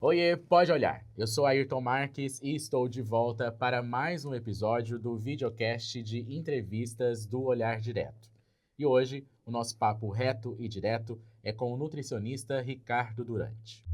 Oiê, pode olhar. Eu sou Ayrton Marques e estou de volta para mais um episódio do videocast de entrevistas do Olhar Direto. E hoje, o nosso papo reto e direto é com o nutricionista Ricardo Durante.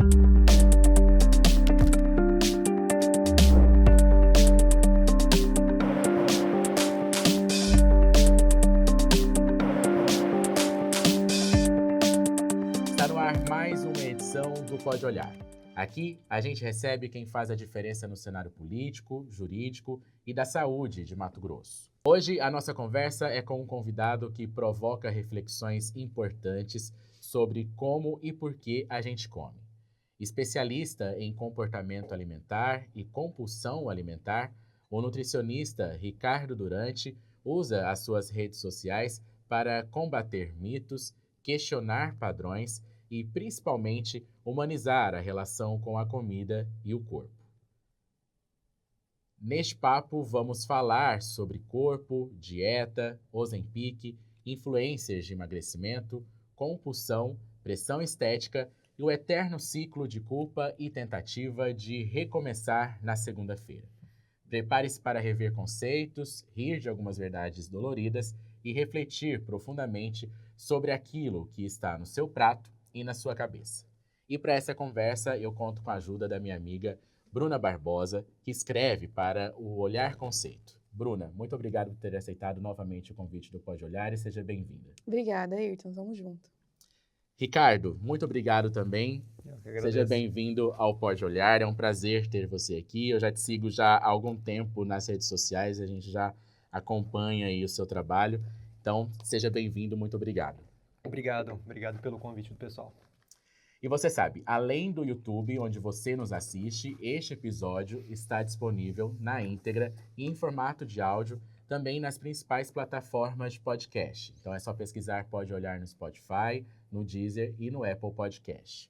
Está no ar mais uma edição do Pode Olhar. Aqui, a gente recebe quem faz a diferença no cenário político, jurídico e da saúde de Mato Grosso. Hoje, a nossa conversa é com um convidado que provoca reflexões importantes sobre como e por que a gente come. Especialista em comportamento alimentar e compulsão alimentar, o nutricionista Ricardo Durante usa as suas redes sociais para combater mitos, questionar padrões e, principalmente, humanizar a relação com a comida e o corpo. Neste papo, vamos falar sobre corpo, dieta, Ozempic, influências de emagrecimento, compulsão, pressão estética e o eterno ciclo de culpa e tentativa de recomeçar na segunda-feira. Prepare-se para rever conceitos, rir de algumas verdades doloridas e refletir profundamente sobre aquilo que está no seu prato e na sua cabeça. E para essa conversa, eu conto com a ajuda da minha amiga Bruna Barbosa, que escreve para o Olhar Conceito. Bruna, muito obrigado por ter aceitado novamente o convite do Pode Olhar e seja bem-vinda. Obrigada, Ayrton. Tamo junto. Ricardo, muito obrigado também. Eu que agradeço. Seja bem-vindo ao Pode Olhar, é um prazer ter você aqui. Eu já te sigo já há algum tempo nas redes sociais, a gente já acompanha aí o seu trabalho. Então, seja bem-vindo, muito obrigado. Obrigado pelo convite do pessoal. E você sabe, além do YouTube, onde você nos assiste, este episódio está disponível na íntegra e em formato de áudio, também nas principais plataformas de podcast. Então é só pesquisar Pode Olhar no Spotify, no Deezer e no Apple Podcast.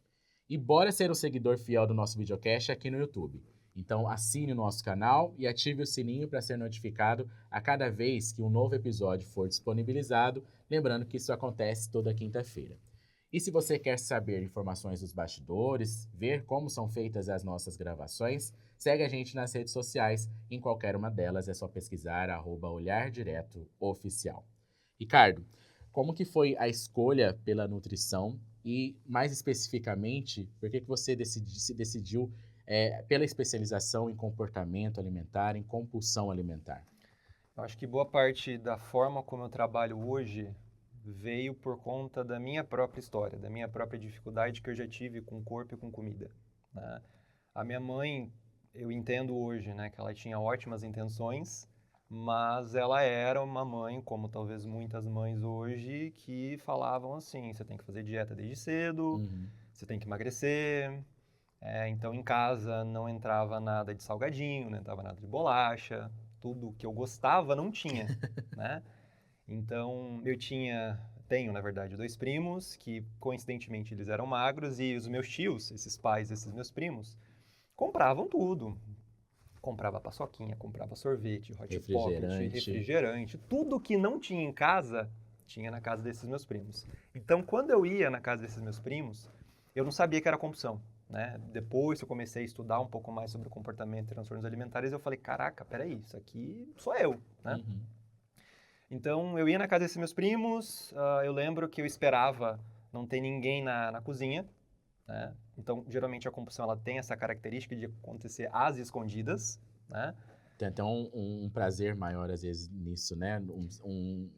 E bora ser um seguidor fiel do nosso videocast aqui no YouTube. Então assine o nosso canal e ative o sininho para ser notificado a cada vez que um novo episódio for disponibilizado, lembrando que isso acontece toda quinta-feira. E se você quer saber informações dos bastidores, ver como são feitas as nossas gravações, segue a gente nas redes sociais, em qualquer uma delas é só pesquisar @olhardiretoOficial. Ricardo, como que foi a escolha pela nutrição e, mais especificamente, por que você se decidiu pela especialização em comportamento alimentar, em compulsão alimentar? Eu acho que boa parte da forma como eu trabalho hoje veio por conta da minha própria história, da minha própria dificuldade que eu já tive com o corpo e com comida, né? A minha mãe, eu entendo hoje, né, que ela tinha ótimas intenções, mas ela era uma mãe, como talvez muitas mães hoje, que falavam assim, você tem que fazer dieta desde cedo, você tem que emagrecer. Então em casa não entrava nada de salgadinho, não entrava nada de bolacha, tudo que eu gostava não tinha, né? Então, tenho, na verdade, 2 primos, que coincidentemente eles eram magros, e os meus tios, esses pais desses meus primos, compravam tudo. Comprava paçoquinha, comprava sorvete, hot pocket, refrigerante, tudo que não tinha em casa, tinha na casa desses meus primos. Então, quando eu ia na casa desses meus primos, eu não sabia que era compulsão, né? Depois que eu comecei a estudar um pouco mais sobre o comportamento e transtornos alimentares, eu falei, caraca, peraí, isso aqui sou eu, né? Então, eu ia na casa desses meus primos, eu lembro que eu esperava não ter ninguém na cozinha, né? Então, geralmente a compulsão ela tem essa característica de acontecer às escondidas, né? Tem até um prazer maior, às vezes, nisso, né? Uma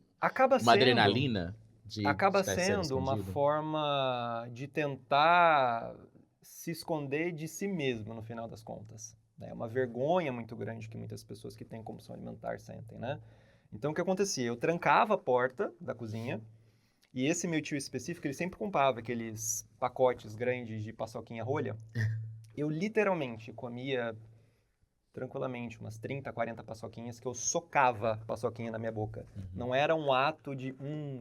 adrenalina de acaba estar sendo sendo uma escondido. forma de tentar se esconder de si mesmo, no final das contas. É uma vergonha muito grande que muitas pessoas que têm compulsão alimentar sentem, né? Então, o que acontecia? Eu trancava a porta da cozinha e esse meu tio específico, ele sempre comprava aqueles pacotes grandes de paçoquinha rolha. Eu literalmente comia tranquilamente umas 30, 40 paçoquinhas que eu socava a paçoquinha na minha boca. Não era um ato de,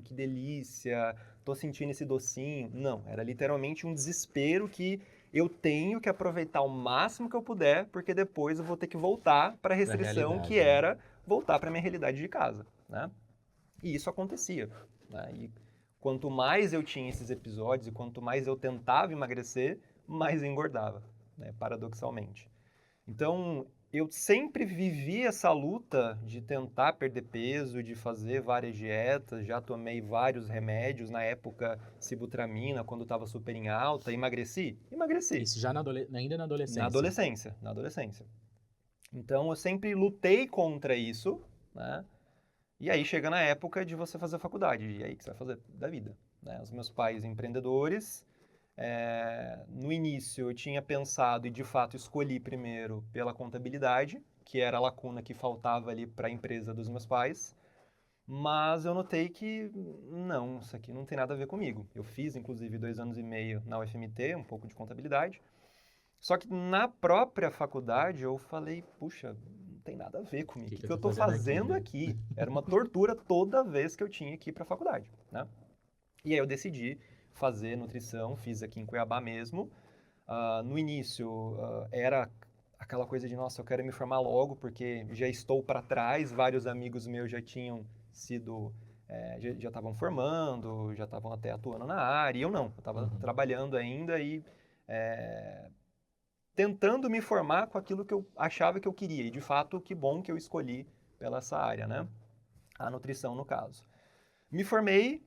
que delícia, tô sentindo esse docinho. Não, era literalmente um desespero que eu tenho que aproveitar o máximo que eu puder, porque depois eu vou ter que voltar para a restrição que era voltar para minha realidade de casa, né? E isso acontecia, né? E quanto mais eu tinha esses episódios e quanto mais eu tentava emagrecer, mais eu engordava. né, paradoxalmente. Então, eu sempre vivi essa luta de tentar perder peso, de fazer várias dietas, já tomei vários remédios, na época sibutramina, quando estava super em alta, emagreci? Emagreci. Isso já ainda na adolescência. Na adolescência. Então, eu sempre lutei contra isso, né? E aí chega na época de você fazer a faculdade, e aí o que você vai fazer da vida, né? Os meus pais empreendedores, no início eu tinha pensado e de fato escolhi primeiro pela contabilidade, que era a lacuna que faltava ali para a empresa dos meus pais, mas eu notei que não, isso aqui não tem nada a ver comigo. Eu fiz inclusive 2 anos e meio na UFMT, um pouco de contabilidade, só que na própria faculdade eu falei, puxa, não tem nada a ver comigo. O que eu estou fazendo aqui? Era uma tortura toda vez que eu tinha que ir para a faculdade, né? E aí eu decidi fazer nutrição, fiz aqui em Cuiabá mesmo. No início era aquela coisa de, nossa, eu quero me formar logo porque já estou para trás, vários amigos meus já tinham sido, já estavam formando, já estavam até atuando na área, e eu não, eu estava trabalhando ainda e tentando me formar com aquilo que eu achava que eu queria. E, de fato, que bom que eu escolhi pela essa área, né? A nutrição, no caso. Me formei.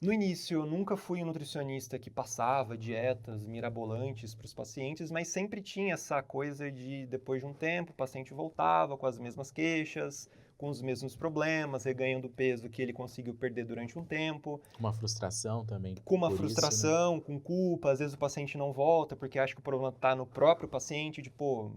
No início, eu nunca fui um nutricionista que passava dietas mirabolantes para os pacientes, mas sempre tinha essa coisa de, depois de um tempo, o paciente voltava com as mesmas queixas, com os mesmos problemas, reganhando o peso que ele conseguiu perder durante um tempo. Uma frustração também. Com uma frustração, com culpa, às vezes o paciente não volta porque acha que o problema está no próprio paciente, de pô,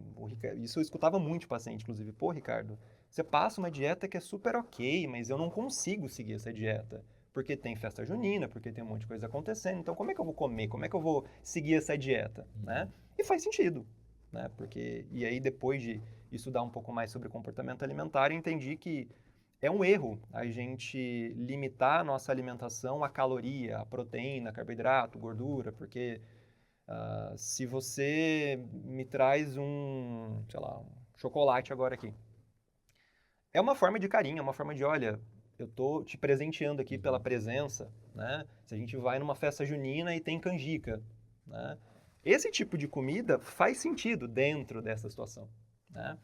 isso eu escutava muito de paciente, inclusive, pô, Ricardo, você passa uma dieta que é super ok, mas eu não consigo seguir essa dieta, porque tem festa junina, porque tem um monte de coisa acontecendo, então como é que eu vou comer, como é que eu vou seguir essa dieta, né? E faz sentido, né? Porque, e aí depois de estudar um pouco mais sobre comportamento alimentar, eu entendi que é um erro a gente limitar a nossa alimentação à caloria, à proteína, carboidrato, gordura, porque se você me traz sei lá, um chocolate agora aqui, é uma forma de carinho, é uma forma de, olha, eu tô te presenteando aqui pela presença, né? Se a gente vai numa festa junina e tem canjica, né? Esse tipo de comida faz sentido dentro dessa situação, né?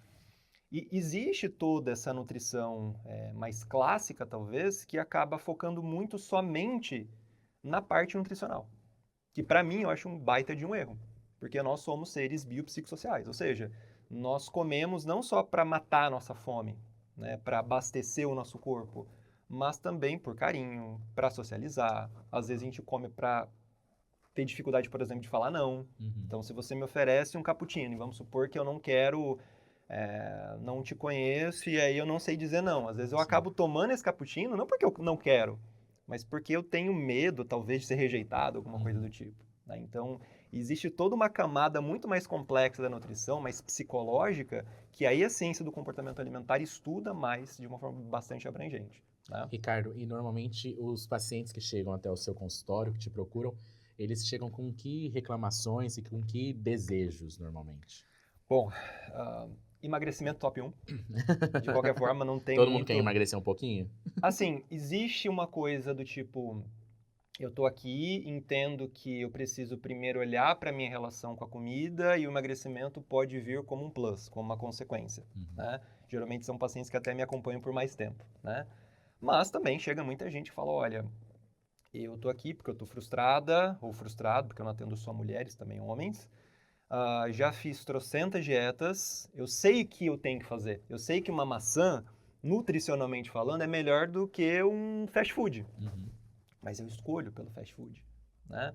E existe toda essa nutrição mais clássica, talvez, que acaba focando muito somente na parte nutricional. Que, para mim, eu acho um baita de um erro. Porque nós somos seres biopsicossociais. Ou seja, nós comemos não só para matar a nossa fome, né, para abastecer o nosso corpo, mas também por carinho, para socializar. Às vezes a gente come para ter dificuldade, por exemplo, de falar não. Então, se você me oferece um cappuccino, e vamos supor que eu não quero... não te conheço e aí eu não sei dizer não. Às vezes eu acabo tomando esse cappuccino não porque eu não quero, mas porque eu tenho medo, talvez, de ser rejeitado, alguma coisa do tipo, né? Então, existe toda uma camada muito mais complexa da nutrição, mais psicológica, que aí a ciência do comportamento alimentar estuda mais de uma forma bastante abrangente, né? Ricardo, e normalmente os pacientes que chegam até o seu consultório, que te procuram, eles chegam com que reclamações e com que desejos, normalmente? Bom, emagrecimento top 1. De qualquer forma, não tem Todo muito... mundo quer emagrecer um pouquinho? Assim, existe uma coisa do tipo, eu tô aqui, entendo que eu preciso primeiro olhar para minha relação com a comida e o emagrecimento pode vir como um plus, como uma consequência, né? Geralmente são pacientes que até me acompanham por mais tempo, né? Mas também chega muita gente que fala, olha, eu tô aqui porque eu tô frustrada ou frustrado, porque eu não atendo só mulheres, também homens. Já fiz trocentas dietas, eu sei o que eu tenho que fazer. Eu sei que uma maçã, nutricionalmente falando, é melhor do que um fast food. Mas eu escolho pelo fast food, né?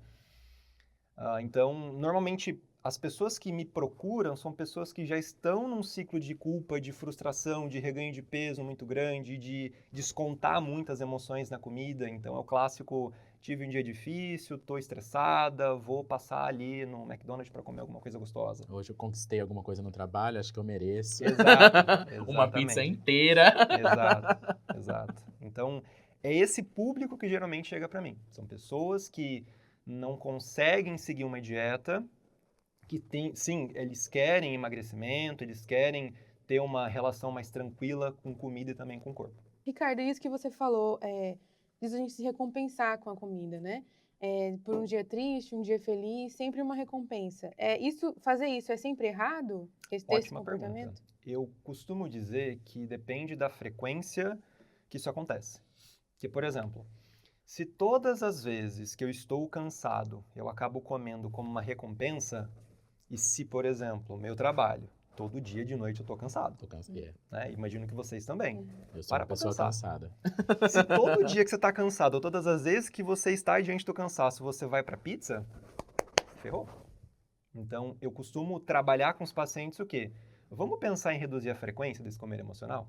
Então, normalmente, as pessoas que me procuram são pessoas que já estão num ciclo de culpa, de frustração, de reganho de peso muito grande, de descontar muitas emoções na comida. Então, é o clássico, tive um dia difícil, tô estressada, vou passar ali no McDonald's para comer alguma coisa gostosa. Hoje eu conquistei alguma coisa no trabalho, acho que eu mereço. Exato, Uma pizza inteira. Exato. Então, é esse público que geralmente chega para mim. São pessoas que não conseguem seguir uma dieta, que sim, eles querem emagrecimento, eles querem ter uma relação mais tranquila com comida e também com o corpo. Ricardo, isso que você falou, diz a gente se recompensar com a comida, né? por um dia triste, um dia feliz, sempre uma recompensa. Fazer isso é sempre errado? Ter esse Ótima comportamento? pergunta. Eu costumo dizer que depende da frequência que isso acontece. Que, por exemplo, se todas as vezes que eu estou cansado, eu acabo comendo como uma recompensa, e se, por exemplo, meu trabalho, todo dia de noite eu estou cansado, Tô cansado. né? Imagino que vocês também. Eu sou Para uma pra pessoa pensar. cansada. Se todo dia que você está cansado, ou todas as vezes que você está diante do cansaço, você vai para pizza, ferrou. Então, eu costumo trabalhar com os pacientes o quê? Vamos pensar em reduzir a frequência desse comer emocional?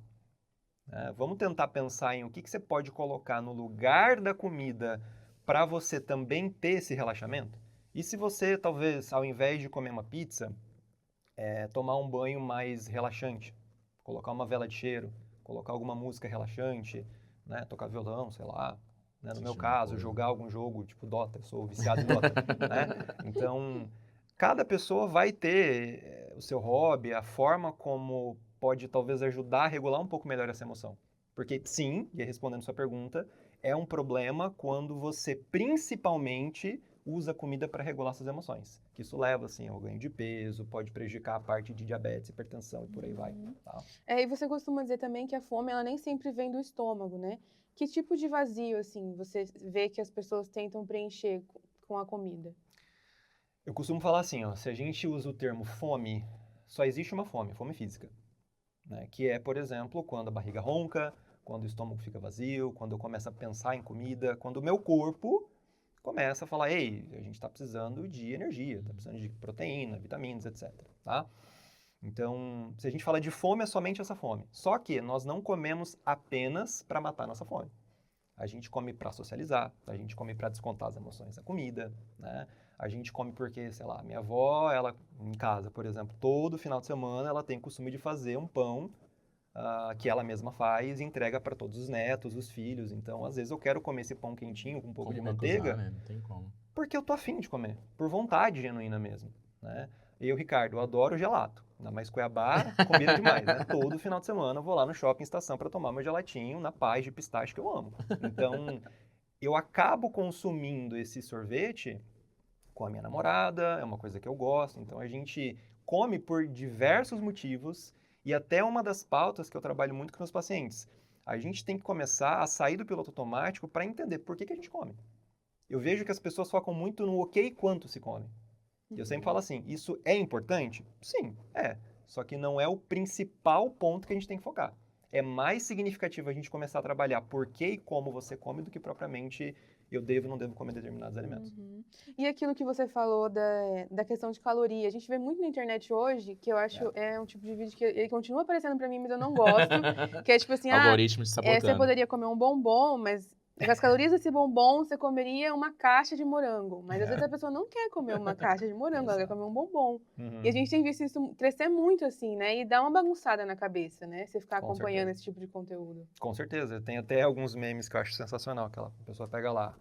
Vamos tentar pensar em o que você pode colocar no lugar da comida para você também ter esse relaxamento? E se você, talvez, ao invés de comer uma pizza, tomar um banho mais relaxante, colocar uma vela de cheiro, colocar alguma música relaxante, né? Tocar violão, sei lá. Né? No meu Assistir uma caso, coisa. jogar algum jogo, tipo Dota, eu sou viciado em Dota, né? Então, cada pessoa vai ter o seu hobby, a forma como pode talvez ajudar a regular um pouco melhor essa emoção. Porque sim, e respondendo sua pergunta, é um problema quando você principalmente usa a comida para regular suas emoções. Que isso leva, assim, ao ganho de peso, pode prejudicar a parte de diabetes, hipertensão e por aí vai. Tá? E você costuma dizer também que a fome, ela nem sempre vem do estômago, né? Que tipo de vazio, assim, você vê que as pessoas tentam preencher com a comida? Eu costumo falar assim, ó, se a gente usa o termo fome, só existe uma fome, fome física. Né? Que é, por exemplo, quando a barriga ronca, quando o estômago fica vazio, quando eu começo a pensar em comida, quando o meu corpo começa a falar, ei, a gente está precisando de energia, está precisando de proteína, vitaminas, etc. Tá? Então, se a gente fala de fome, é somente essa fome. Só que nós não comemos apenas para matar nossa fome. A gente come para socializar, a gente come para descontar as emoções da comida, né? A gente come porque, sei lá, minha avó, ela em casa, por exemplo, todo final de semana ela tem o costume de fazer um pão que ela mesma faz e entrega para todos os netos, os filhos. Então, às vezes eu quero comer esse pão quentinho com um pouco Como de não acusar, manteiga, né? Não tem como. porque eu tô afim de comer, por vontade genuína mesmo, né? Eu, Ricardo, eu adoro gelato, ainda mais Cuiabá, combina demais, né? Todo final de semana eu vou lá no shopping estação para tomar meu gelatinho na paz de pistache que eu amo. Então, eu acabo consumindo esse sorvete com a minha namorada, é uma coisa que eu gosto, então a gente come por diversos motivos e até uma das pautas que eu trabalho muito com os pacientes. A gente tem que começar a sair do piloto automático para entender por que a gente come. Eu vejo que as pessoas focam muito no ok quanto se come. Eu sempre falo assim, isso é importante? Sim, é. Só que não é o principal ponto que a gente tem que focar. É mais significativo a gente começar a trabalhar por que e como você come do que propriamente eu devo ou não devo comer determinados alimentos. E aquilo que você falou da questão de caloria, a gente vê muito na internet hoje, que eu acho é um tipo de vídeo que ele continua aparecendo pra mim, mas eu não gosto, que é tipo assim, Algoritmo te você sabotando. poderia comer um bombom, mas com as calorias desse bombom, você comeria uma caixa de morango. Mas às vezes a pessoa não quer comer uma caixa de morango, ela quer comer um bombom. E a gente tem visto isso crescer muito assim, né? E dá uma bagunçada na cabeça, né? Você ficar Com acompanhando certeza. esse tipo de conteúdo. Com certeza. Tem até alguns memes que eu acho sensacional. Aquela pessoa pega lá,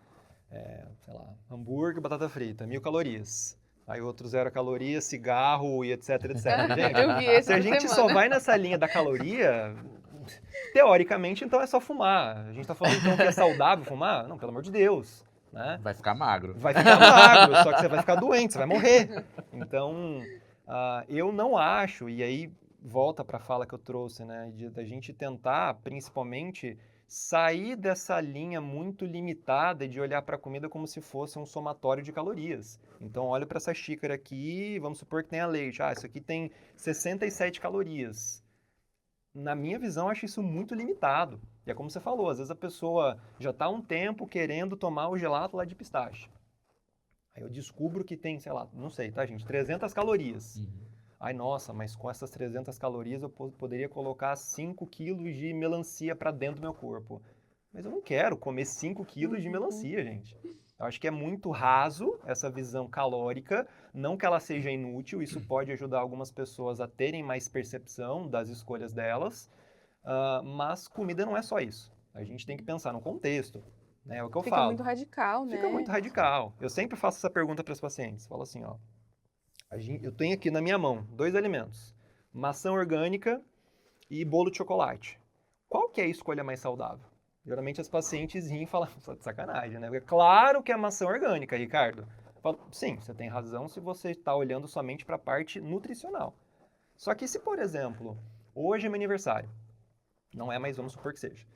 sei lá, hambúrguer, batata frita, 1000 calorias. Aí outro 0 calorias, cigarro e etc, etc. Gente, Eu vi esse se a essa gente só semana. vai nessa linha da caloria, teoricamente, então é só fumar. A gente tá falando então que é saudável fumar? Não, pelo amor de Deus. Né? Vai ficar magro. Vai ficar magro, só que você vai ficar doente, você vai morrer. Então, eu não acho, e aí volta para a fala que eu trouxe, né, da gente tentar, principalmente, sair dessa linha muito limitada de olhar para a comida como se fosse um somatório de calorias. Então, olha para essa xícara aqui, vamos supor que tenha leite. Isso aqui tem 67 calorias. Na minha visão, eu acho isso muito limitado. E é como você falou, às vezes a pessoa já está há um tempo querendo tomar o gelato lá de pistache. Aí eu descubro que tem, sei lá, não sei, tá, gente, 300 calorias. Ai, nossa, mas com essas 300 calorias eu poderia colocar 5 quilos de melancia para dentro do meu corpo. Mas eu não quero comer 5 quilos de melancia, gente. Eu acho que é muito raso essa visão calórica, não que ela seja inútil, isso pode ajudar algumas pessoas a terem mais percepção das escolhas delas, mas comida não é só isso. A gente tem que pensar no contexto, né? É o que eu Fica falo. muito radical, né? Fica muito radical. Eu sempre faço essa pergunta para os pacientes. Falo assim, ó, eu tenho aqui na minha mão 2 alimentos, maçã orgânica e bolo de chocolate. Qual que é a escolha mais saudável? Geralmente as pacientes riem e falam, só de sacanagem, né? Porque claro que é maçã orgânica, Ricardo. Eu falo, sim, você tem razão se você está olhando somente para a parte nutricional. Só que se, por exemplo, hoje é meu aniversário, não é, mas vamos supor que seja.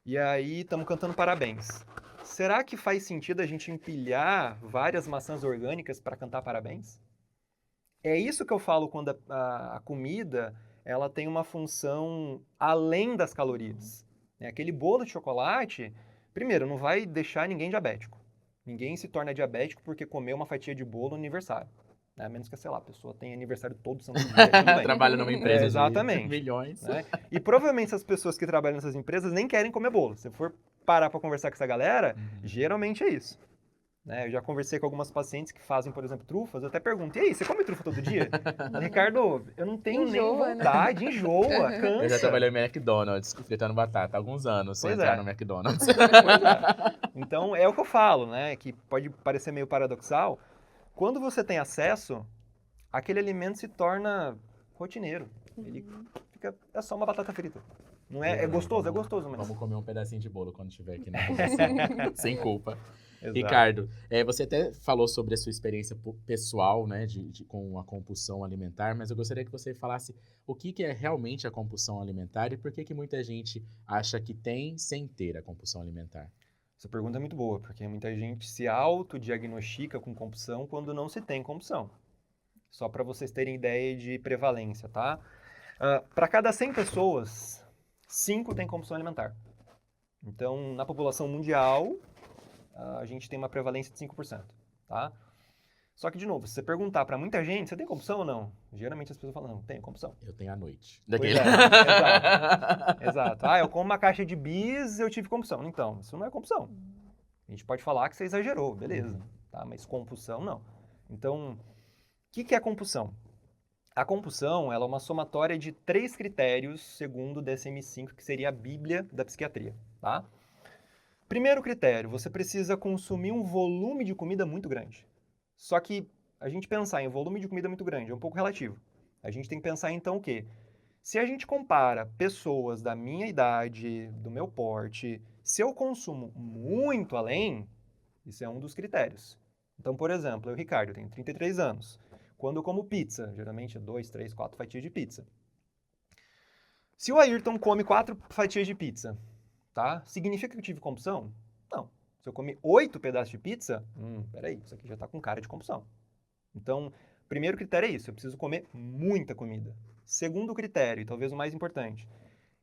E aí estamos cantando parabéns. Será que faz sentido a gente empilhar várias maçãs orgânicas para cantar parabéns? É isso que eu falo quando a comida ela tem uma função além das calorias. Aquele bolo de chocolate, primeiro, não vai deixar ninguém diabético. Ninguém se torna diabético porque comeu uma fatia de bolo no aniversário. A menos que, sei lá, a pessoa tenha aniversário todo santo dia, tudo bem. Trabalha numa empresa exatamente, de milhões. né? E provavelmente essas pessoas que trabalham nessas empresas nem querem comer bolo. Se for parar para conversar com essa galera, geralmente é isso. Eu já conversei com algumas pacientes que fazem, por exemplo, trufas. Eu até pergunto, e aí, você come trufa todo dia? Ricardo, eu não tenho nem vontade, enjoa, cansa. Eu já trabalhei no McDonald's, fritando batata há alguns anos, sem entrar no McDonald's. Pois é. Então, é o que eu falo, né? Que pode parecer meio paradoxal. Quando você tem acesso, aquele alimento se torna rotineiro. Ele fica... É só uma batata frita. Não é, é gostoso, mas... Vamos comer um pedacinho de bolo quando estiver aqui na sem culpa. Exato. Ricardo, você até falou sobre a sua experiência pessoal, né, com a compulsão alimentar, mas eu gostaria que você falasse o que é realmente a compulsão alimentar e por que muita gente acha que tem sem ter a compulsão alimentar. Essa pergunta é muito boa, porque muita gente se autodiagnostica com compulsão quando não se tem compulsão. Só para vocês terem ideia de prevalência, tá? Para cada 100 pessoas, 5 têm compulsão alimentar. Então, na população mundial, a gente tem uma prevalência de 5%, tá? Só que, de novo, se você perguntar para muita gente, você tem compulsão ou não? Geralmente as pessoas falam, não, tenho compulsão. Eu tenho à noite. Pois é, exato. Eu como uma caixa de bis, eu tive compulsão. Então, isso não é compulsão. A gente pode falar que você exagerou, beleza, tá? Mas compulsão, não. Então, o que é compulsão? A compulsão, ela é uma somatória de 3 critérios, segundo o DSM-5, que seria a bíblia da psiquiatria, tá? Primeiro critério, você precisa consumir um volume de comida muito grande. Só que a gente pensar em volume de comida muito grande é um pouco relativo. A gente tem que pensar então o quê? Se a gente compara pessoas da minha idade, do meu porte, se eu consumo muito além, isso é um dos critérios. Então, por exemplo, eu, Ricardo, tenho 33 anos. Quando eu como pizza, geralmente 2, 3, 4 fatias de pizza. Se o Ayrton come 4 fatias de pizza, tá? Significa que eu tive compulsão? Não. Se eu comer 8 pedaços de pizza, peraí, isso aqui já tá com cara de compulsão. Então, primeiro critério é isso, eu preciso comer muita comida. Segundo critério, e talvez o mais importante,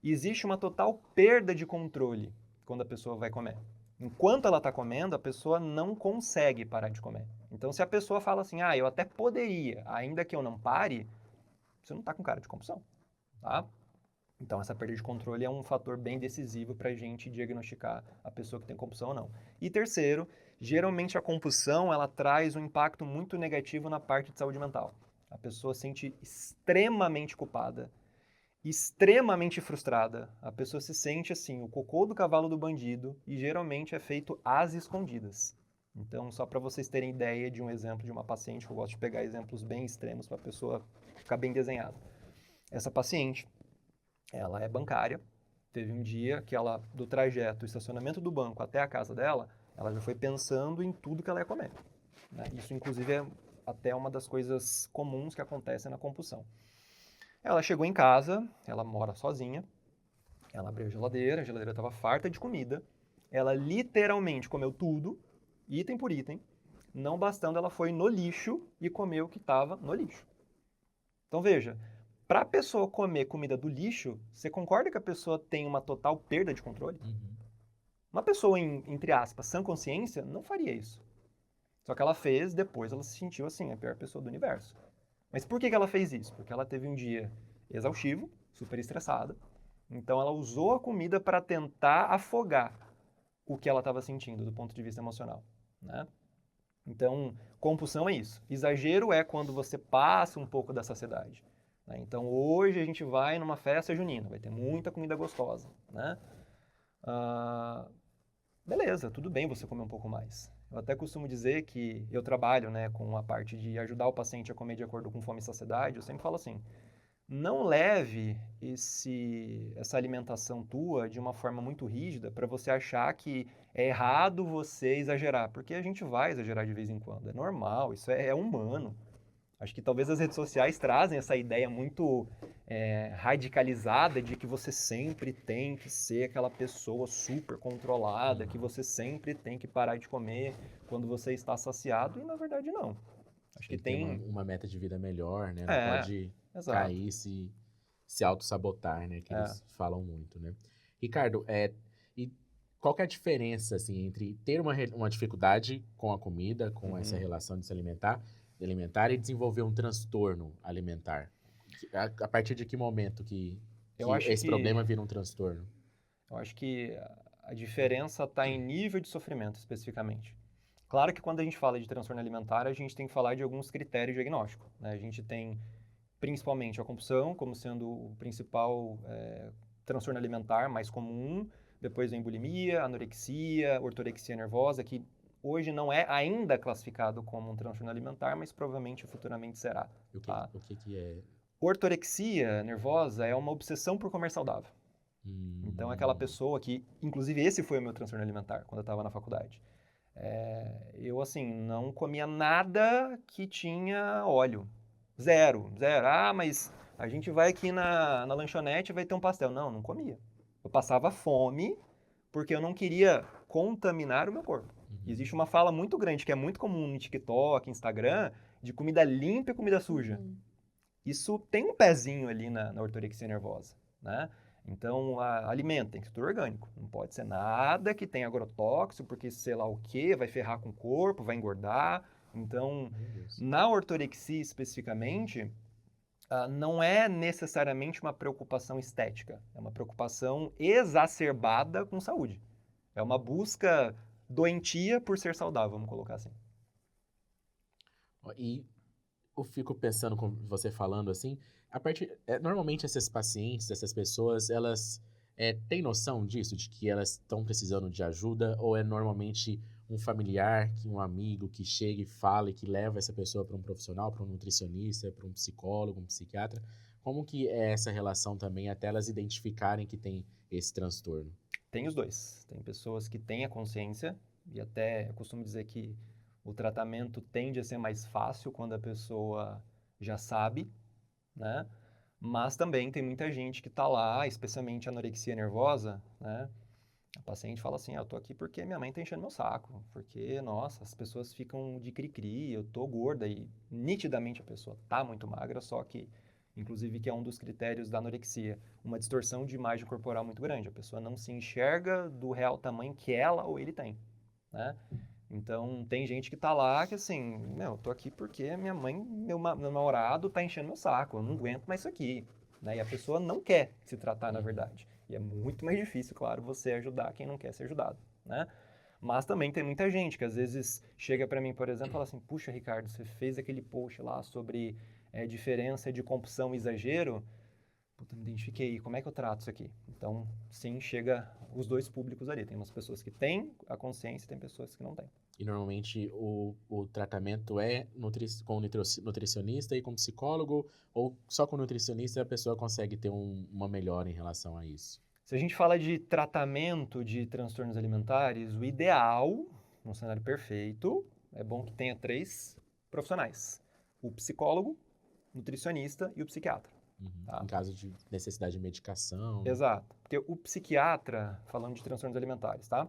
existe uma total perda de controle quando a pessoa vai comer. Enquanto ela está comendo, a pessoa não consegue parar de comer. Então, se a pessoa fala assim, eu até poderia, ainda que eu não pare, você não está com cara de compulsão, tá? Então, essa perda de controle é um fator bem decisivo para a gente diagnosticar a pessoa que tem compulsão ou não. E terceiro, geralmente a compulsão ela traz um impacto muito negativo na parte de saúde mental. A pessoa se sente extremamente culpada, extremamente frustrada. A pessoa se sente assim, o cocô do cavalo do bandido, e geralmente é feito às escondidas. Então, só para vocês terem ideia de um exemplo de uma paciente, que eu gosto de pegar exemplos bem extremos para a pessoa ficar bem desenhada. Essa paciente, ela é bancária, teve um dia que ela, do trajeto, do estacionamento do banco até a casa dela, ela já foi pensando em tudo que ela ia comer. Isso, inclusive, é até uma das coisas comuns que acontecem na compulsão. Ela chegou em casa, ela mora sozinha, ela abriu a geladeira estava farta de comida, ela literalmente comeu tudo, item por item, não bastando, ela foi no lixo e comeu o que estava no lixo. Então, veja, para a pessoa comer comida do lixo, você concorda que a pessoa tem uma total perda de controle? Uma pessoa, entre aspas, sã consciência, não faria isso. Só que ela fez, depois ela se sentiu assim, a pior pessoa do universo. Mas por que ela fez isso? Porque ela teve um dia exaustivo, super estressada. Então ela usou a comida para tentar afogar o que ela estava sentindo do ponto de vista emocional, né? Então, compulsão é isso. Exagero é quando você passa um pouco da saciedade. Então, hoje a gente vai numa festa junina, vai ter muita comida gostosa, né? Beleza, tudo bem você comer um pouco mais. Eu até costumo dizer que eu trabalho, né, com a parte de ajudar o paciente a comer de acordo com fome e saciedade. Eu sempre falo assim, não leve essa alimentação tua de uma forma muito rígida para você achar que é errado você exagerar, porque a gente vai exagerar de vez em quando, é normal, isso é humano. Acho que talvez as redes sociais trazem essa ideia muito radicalizada de que você sempre tem que ser aquela pessoa super controlada, que você sempre tem que parar de comer quando você está saciado, e na verdade não. Acho que tem uma meta de vida melhor, né? Não pode cair, se auto-sabotar, né? Que eles falam muito, né? Ricardo, e qual que é a diferença, assim, entre ter uma dificuldade com a comida, com essa relação de se alimentar e desenvolver um transtorno alimentar? A partir de que momento que esse problema vira um transtorno? Eu acho que a diferença está em nível de sofrimento, especificamente. Claro que quando a gente fala de transtorno alimentar, a gente tem que falar de alguns critérios diagnósticos, né? A gente tem, principalmente, a compulsão como sendo o principal transtorno alimentar mais comum. Depois vem bulimia, anorexia, ortorexia nervosa, que hoje não é ainda classificado como um transtorno alimentar, mas provavelmente futuramente será. O que é? Ortorexia nervosa é uma obsessão por comer saudável. Então, é aquela pessoa que, inclusive esse foi o meu transtorno alimentar, quando eu estava na faculdade. Eu, assim, não comia nada que tinha óleo. Zero. Ah, mas a gente vai aqui na lanchonete e vai ter um pastel. Não comia. Eu passava fome porque eu não queria contaminar o meu corpo. E existe uma fala muito grande, que é muito comum no TikTok, Instagram, de comida limpa e comida suja. Isso tem um pezinho ali na ortorexia nervosa, né? Então, alimento tem que ser tudo orgânico. Não pode ser nada que tenha agrotóxico, porque sei lá o que, vai ferrar com o corpo, vai engordar. Então, na ortorexia especificamente, não é necessariamente uma preocupação estética. É uma preocupação exacerbada com saúde. É uma busca doentia por ser saudável, vamos colocar assim. E eu fico pensando com você falando assim, normalmente essas pacientes, essas pessoas, elas têm noção disso, de que elas estão precisando de ajuda, ou é normalmente um familiar, um amigo que chega e fala e que leva essa pessoa para um profissional, para um nutricionista, para um psicólogo, um psiquiatra? Como que é essa relação também até elas identificarem que tem esse transtorno? Tem os dois. Tem pessoas que têm a consciência, e até eu costumo dizer que o tratamento tende a ser mais fácil quando a pessoa já sabe, né? Mas também tem muita gente que está lá, especialmente anorexia nervosa, né? A paciente fala assim, eu tô aqui porque minha mãe tá enchendo meu saco, porque, nossa, as pessoas ficam de cri-cri, eu tô gorda, e nitidamente a pessoa tá muito magra, só que, inclusive, que é um dos critérios da anorexia, uma distorção de imagem corporal muito grande, a pessoa não se enxerga do real tamanho que ela ou ele tem, né? Então, tem gente que tá lá que assim, eu tô aqui porque minha mãe, meu namorado tá enchendo meu saco, eu não aguento mais isso aqui, né? E a pessoa não quer se tratar, na verdade. E é muito mais difícil, claro, você ajudar quem não quer ser ajudado, né? Mas também tem muita gente que às vezes chega para mim, por exemplo, e fala assim, puxa, Ricardo, você fez aquele post lá sobre diferença de compulsão e exagero, puta, me identifiquei, como é que eu trato isso aqui? Então, sim, chega os dois públicos ali. Tem umas pessoas que têm a consciência e tem pessoas que não têm. E normalmente o tratamento é com nutricionista e com psicólogo, ou só com nutricionista a pessoa consegue ter uma melhora em relação a isso? Se a gente fala de tratamento de transtornos alimentares, o ideal, num cenário perfeito, é bom que tenha 3 profissionais. O psicólogo, o nutricionista e o psiquiatra. Tá? Em caso de necessidade de medicação. Exato. Porque o psiquiatra, falando de transtornos alimentares, tá?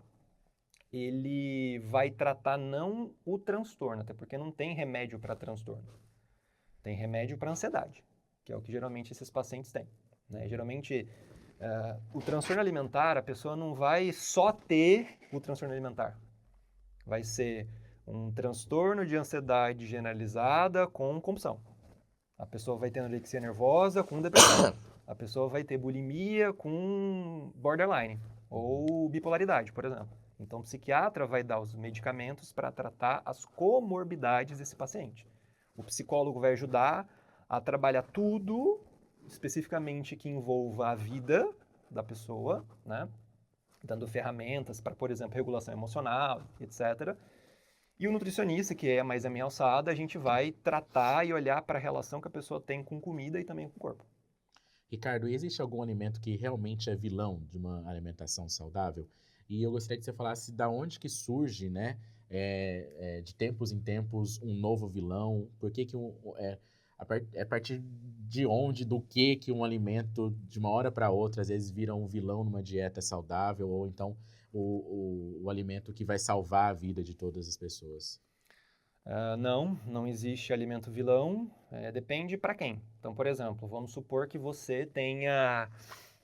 Ele vai tratar não o transtorno, até porque não tem remédio para transtorno. Tem remédio para ansiedade, que é o que geralmente esses pacientes têm, né? Geralmente, o transtorno alimentar, a pessoa não vai só ter o transtorno alimentar. Vai ser um transtorno de ansiedade generalizada com compulsão. A pessoa vai ter anorexia nervosa com depressão. A pessoa vai ter bulimia com borderline ou bipolaridade, por exemplo. Então, o psiquiatra vai dar os medicamentos para tratar as comorbidades desse paciente. O psicólogo vai ajudar a trabalhar tudo, especificamente que envolva a vida da pessoa, né? Dando ferramentas para, por exemplo, regulação emocional, etc. E o nutricionista, que é mais a minha alçada, a gente vai tratar e olhar para a relação que a pessoa tem com comida e também com o corpo. Ricardo, existe algum alimento que realmente é vilão de uma alimentação saudável? E eu gostaria que você falasse da onde que surge, né, de tempos em tempos, um novo vilão. Por que que a partir de onde, do que um alimento, de uma hora para outra, às vezes vira um vilão numa dieta saudável, ou então o alimento que vai salvar a vida de todas as pessoas? Não existe alimento vilão, depende para quem. Então, por exemplo, vamos supor que você tenha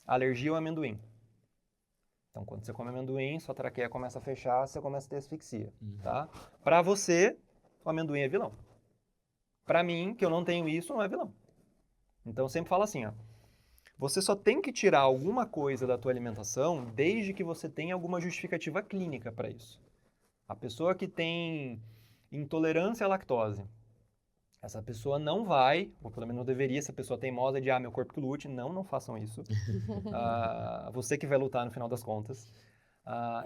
alergia ao amendoim. Então, quando você come amendoim, sua traqueia começa a fechar, você começa a ter asfixia, tá? Para você, o amendoim é vilão. Para mim, que eu não tenho isso, não é vilão. Então, eu sempre falo assim, ó, você só tem que tirar alguma coisa da tua alimentação desde que você tenha alguma justificativa clínica para isso. A pessoa que tem intolerância à lactose, essa pessoa não vai, ou pelo menos não deveria, se a pessoa teimosa de, meu corpo que lute, não façam isso. Você que vai lutar no final das contas.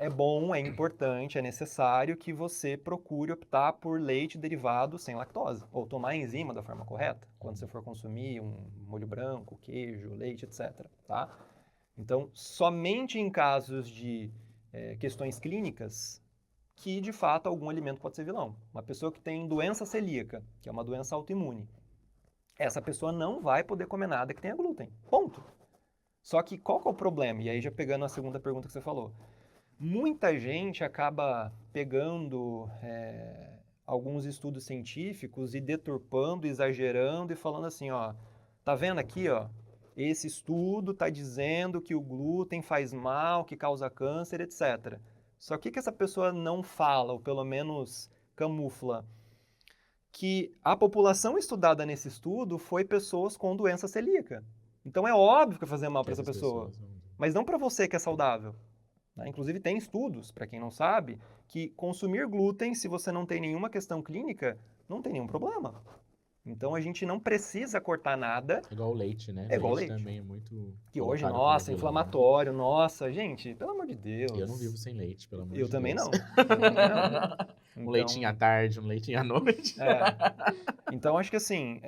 É bom, é importante, é necessário que você procure optar por leite derivado sem lactose, ou tomar a enzima da forma correta, quando você for consumir um molho branco, queijo, leite, etc. Tá? Então, somente em casos de questões clínicas, que de fato algum alimento pode ser vilão. Uma pessoa que tem doença celíaca, que é uma doença autoimune, essa pessoa não vai poder comer nada que tenha glúten. Ponto. Só que qual que é o problema? E aí já pegando a segunda pergunta que você falou. Muita gente acaba pegando alguns estudos científicos e deturpando, exagerando e falando assim, ó, tá vendo aqui, ó, esse estudo tá dizendo que o glúten faz mal, que causa câncer, etc. Só que essa pessoa não fala, ou pelo menos camufla, que a população estudada nesse estudo foi pessoas com doença celíaca. Então é óbvio que vai fazer mal para essa pessoa, mas não para você que é saudável. Inclusive tem estudos, para quem não sabe, que consumir glúten, se você não tem nenhuma questão clínica, não tem nenhum problema. Então a gente não precisa cortar nada. É igual o leite, né? É igual leite leite. também é muito... Que hoje, colocado nossa, como vilão, inflamatório, nossa, gente, pelo amor de Deus. Eu não vivo sem leite, pelo amor de Eu Deus. também não. Eu também não. Um leitinho à tarde, um leitinho à noite. Então, acho que assim,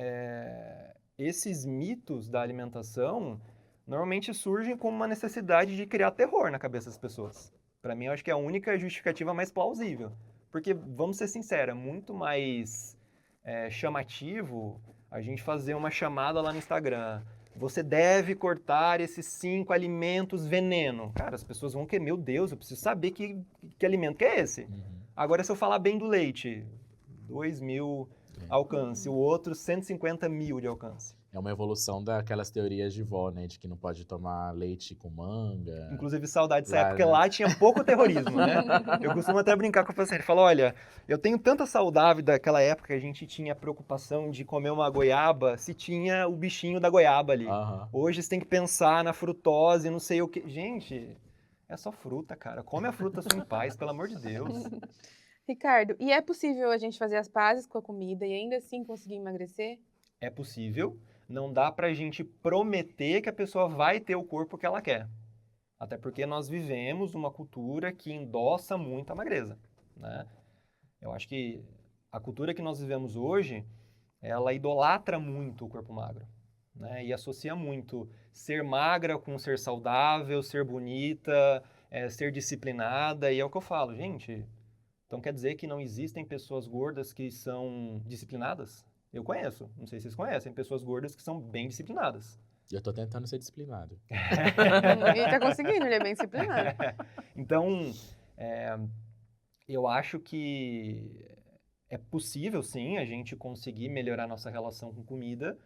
esses mitos da alimentação normalmente surgem como uma necessidade de criar terror na cabeça das pessoas. Para mim, eu acho que é a única justificativa mais plausível. Porque, vamos ser sinceros, é muito mais chamativo a gente fazer uma chamada lá no Instagram. Você deve cortar esses 5 alimentos veneno. Cara, as pessoas vão querer, meu Deus, eu preciso saber que alimento que é esse. Agora, se eu falar bem do leite, 2.000 alcance, o outro 150.000 de alcance. É uma evolução daquelas teorias de vó, né? De que não pode tomar leite com manga. Inclusive, saudade dessa época, porque lá tinha pouco terrorismo, né? Eu costumo até brincar com o paciente. Falo, olha, eu tenho tanta saudade daquela época que a gente tinha a preocupação de comer uma goiaba se tinha o bichinho da goiaba ali. Hoje você tem que pensar na frutose, não sei o que. Gente, é só fruta, cara. Come a fruta só em paz, pelo amor de Deus. Ricardo, e é possível a gente fazer as pazes com a comida e ainda assim conseguir emagrecer? É possível. Não dá pra gente prometer que a pessoa vai ter o corpo que ela quer. Até porque nós vivemos numa cultura que endossa muito a magreza, né? Eu acho que a cultura que nós vivemos hoje, ela idolatra muito o corpo magro, né? E associa muito ser magra com ser saudável, ser bonita, ser disciplinada. E é o que eu falo, gente. Então quer dizer que não existem pessoas gordas que são disciplinadas? Eu conheço, não sei se vocês conhecem, pessoas gordas que são bem disciplinadas. Eu tô tentando ser disciplinado. Ele tá conseguindo, ele é bem disciplinado. Então, eu acho que é possível, sim, a gente conseguir melhorar nossa relação com comida.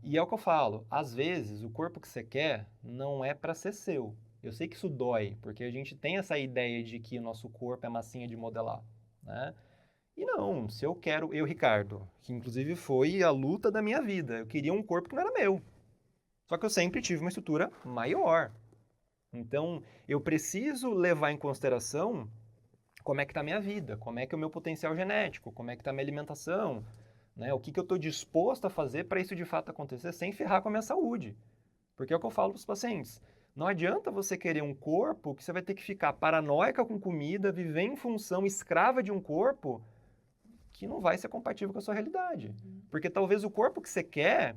E é o que eu falo, às vezes o corpo que você quer não é para ser seu. Eu sei que isso dói, porque a gente tem essa ideia de que o nosso corpo é massinha de modelar, né? E não, se eu quero, Ricardo, que inclusive foi a luta da minha vida, eu queria um corpo que não era meu. Só que eu sempre tive uma estrutura maior. Então, eu preciso levar em consideração como é que está a minha vida, como é que é o meu potencial genético, como é que está a minha alimentação, né? O que eu estou disposto a fazer para isso de fato acontecer sem ferrar com a minha saúde. Porque é o que eu falo para os pacientes. Não adianta você querer um corpo que você vai ter que ficar paranoica com comida, viver em função escrava de um corpo que não vai ser compatível com a sua realidade. Porque talvez o corpo que você quer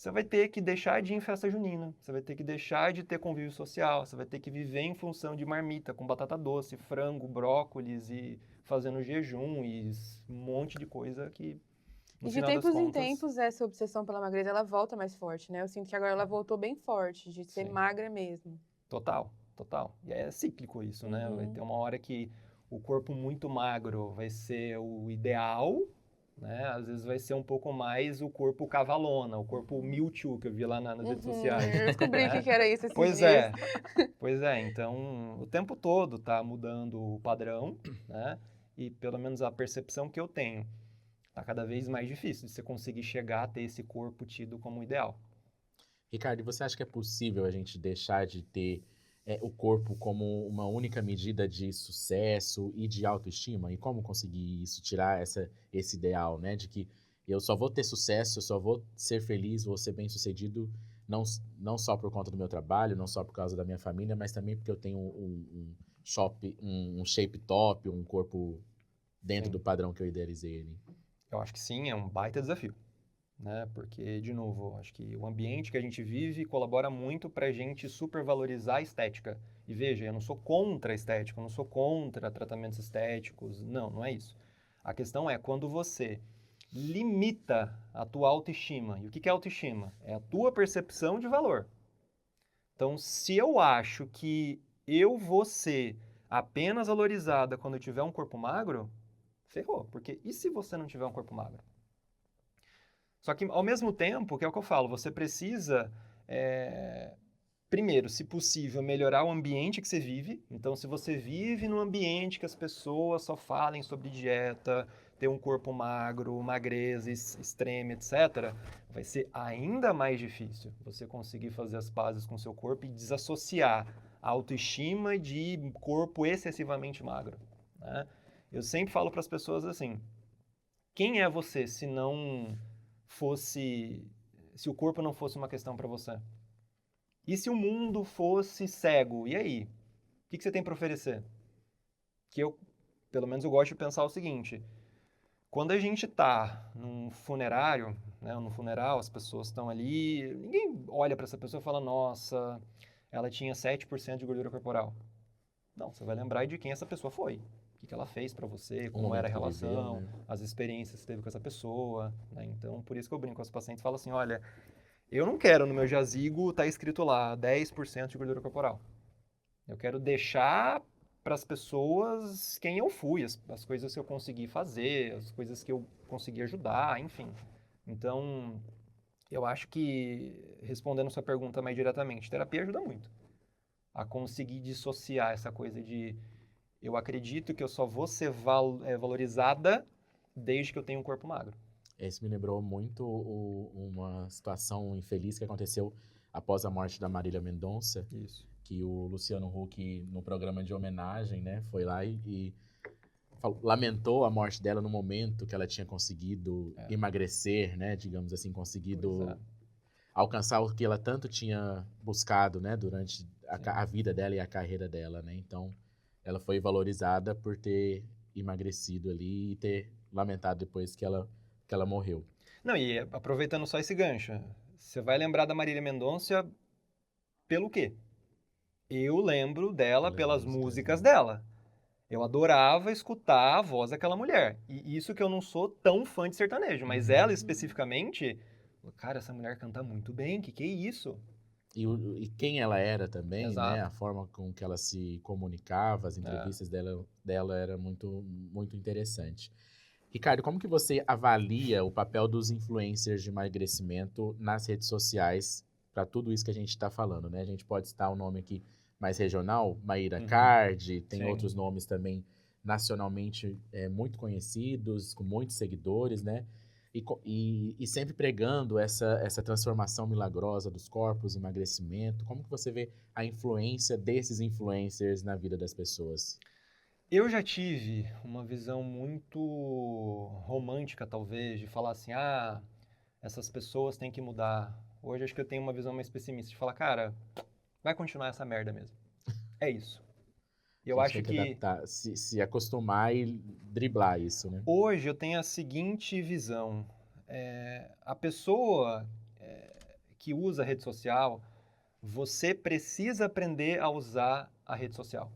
você vai ter que deixar de ir em festa junina, você vai ter que deixar de ter convívio social, você vai ter que viver em função de marmita, com batata doce, frango, brócolis e fazendo jejum e um monte de coisa que, no E de final das tempos em contas... tempos, essa obsessão pela magreza, ela volta mais forte, né? Eu sinto que agora ela voltou bem forte, de ser Sim. magra mesmo. Total, total. E é cíclico isso, né? Vai Uhum. ter uma hora que o corpo muito magro vai ser o ideal, né? Às vezes vai ser um pouco mais o corpo cavalona, o corpo Mewtwo, que eu vi lá nas redes sociais, Eu descobri o né? que era isso esses Pois dias. é, pois é. Então, o tempo todo tá mudando o padrão, né? E pelo menos a percepção que eu tenho, tá cada vez mais difícil de você conseguir chegar a ter esse corpo tido como ideal. Ricardo, e você acha que é possível a gente deixar de ter o corpo como uma única medida de sucesso e de autoestima? E como conseguir isso, tirar esse ideal, né? De que eu só vou ter sucesso, eu só vou ser feliz, vou ser bem-sucedido, não só por conta do meu trabalho, não só por causa da minha família, mas também porque eu tenho um shape top, um corpo dentro Sim. do padrão que eu idealizei ali. Eu acho que sim, é um baita desafio, né? Porque, de novo, acho que o ambiente que a gente vive colabora muito para a gente supervalorizar a estética. E veja, eu não sou contra a estética, eu não sou contra tratamentos estéticos, não é isso. A questão é quando você limita a tua autoestima. E o que é autoestima? É a tua percepção de valor. Então, se eu acho que eu vou ser apenas valorizada quando eu tiver um corpo magro, ferrou. Porque e se você não tiver um corpo magro? Só que, ao mesmo tempo, que é o que eu falo, você precisa, primeiro, se possível, melhorar o ambiente que você vive. Então, se você vive num ambiente que as pessoas só falem sobre dieta, ter um corpo magro, magreza extrema, etc., vai ser ainda mais difícil você conseguir fazer as pazes com o seu corpo e desassociar a autoestima de corpo excessivamente magro, né? Eu sempre falo para as pessoas assim, quem é você se o corpo não fosse uma questão para você? E se o mundo fosse cego? E aí? O que você tem para oferecer? Que eu, pelo menos eu gosto de pensar o seguinte, quando a gente tá num funerário, né, no funeral, as pessoas estão ali, ninguém olha para essa pessoa e fala, nossa, ela tinha 7% de gordura corporal. Não, você vai lembrar de quem essa pessoa foi. O que ela fez para você, O como era a momento que viveu, relação, né? as experiências que teve com essa pessoa, né? Então, por isso que eu brinco com os pacientes e falo assim, olha, eu não quero no meu jazigo estar escrito lá 10% de gordura corporal. Eu quero deixar para as pessoas quem eu fui, as coisas que eu consegui fazer, as coisas que eu consegui ajudar, enfim. Então, eu acho que, respondendo sua pergunta mais diretamente, terapia ajuda muito a conseguir dissociar essa coisa de eu acredito que eu só vou ser valorizada desde que eu tenha um corpo magro. Esse me lembrou muito uma situação infeliz que aconteceu após a morte da Marília Mendonça, Isso. que o Luciano Huck, no programa de homenagem, né, foi lá e lamentou a morte dela no momento que ela tinha conseguido emagrecer, né, digamos assim, conseguido alcançar o que ela tanto tinha buscado, né, durante a vida dela e a carreira dela, né? Então, ela foi valorizada por ter emagrecido ali e ter lamentado depois que ela morreu. Não, e aproveitando só esse gancho, você vai lembrar da Marília Mendonça pelo quê? Eu lembro dela pelas músicas dela. Eu adorava escutar a voz daquela mulher. E isso que eu não sou tão fã de sertanejo, mas ela especificamente, cara, essa mulher canta muito bem, que é isso? E quem ela era também, né? Exato. A forma com que ela se comunicava, as entrevistas dela era muito, muito interessante. Ricardo, como que você avalia o papel dos influencers de emagrecimento nas redes sociais para tudo isso que a gente está falando, né? A gente pode citar um nome aqui mais regional, Mayra Card, tem outros nomes também nacionalmente muito conhecidos, com muitos seguidores, né? E sempre pregando essa transformação milagrosa dos corpos, emagrecimento. Como que você vê a influência desses influencers na vida das pessoas? Eu já tive uma visão muito romântica, talvez, de falar assim, essas pessoas têm que mudar. Hoje acho que eu tenho uma visão mais pessimista, de falar, cara, vai continuar essa merda mesmo. É isso. Eu A gente acho tem que adaptar, se acostumar e driblar isso, né? hoje eu tenho a seguinte visão. A pessoa, que usa a rede social, você precisa aprender a usar a rede social.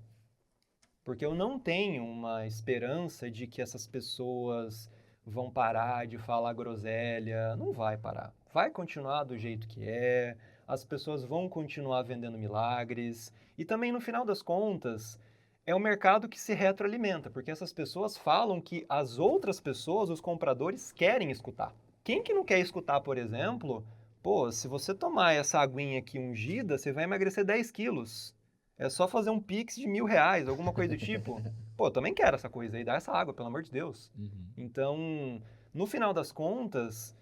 Porque eu não tenho uma esperança de que essas pessoas vão parar de falar groselha. Não vai parar. Vai continuar do jeito que é, as pessoas vão continuar vendendo milagres. E também, no final das contas, é um mercado que se retroalimenta, porque essas pessoas falam que as outras pessoas, os compradores, querem escutar. Quem que não quer escutar, por exemplo, pô, se você tomar essa aguinha aqui ungida, você vai emagrecer 10 quilos. É só fazer um Pix de R$1.000, alguma coisa do tipo. Pô, eu também quero essa coisa aí, dá essa água, pelo amor de Deus. Então, no final das contas,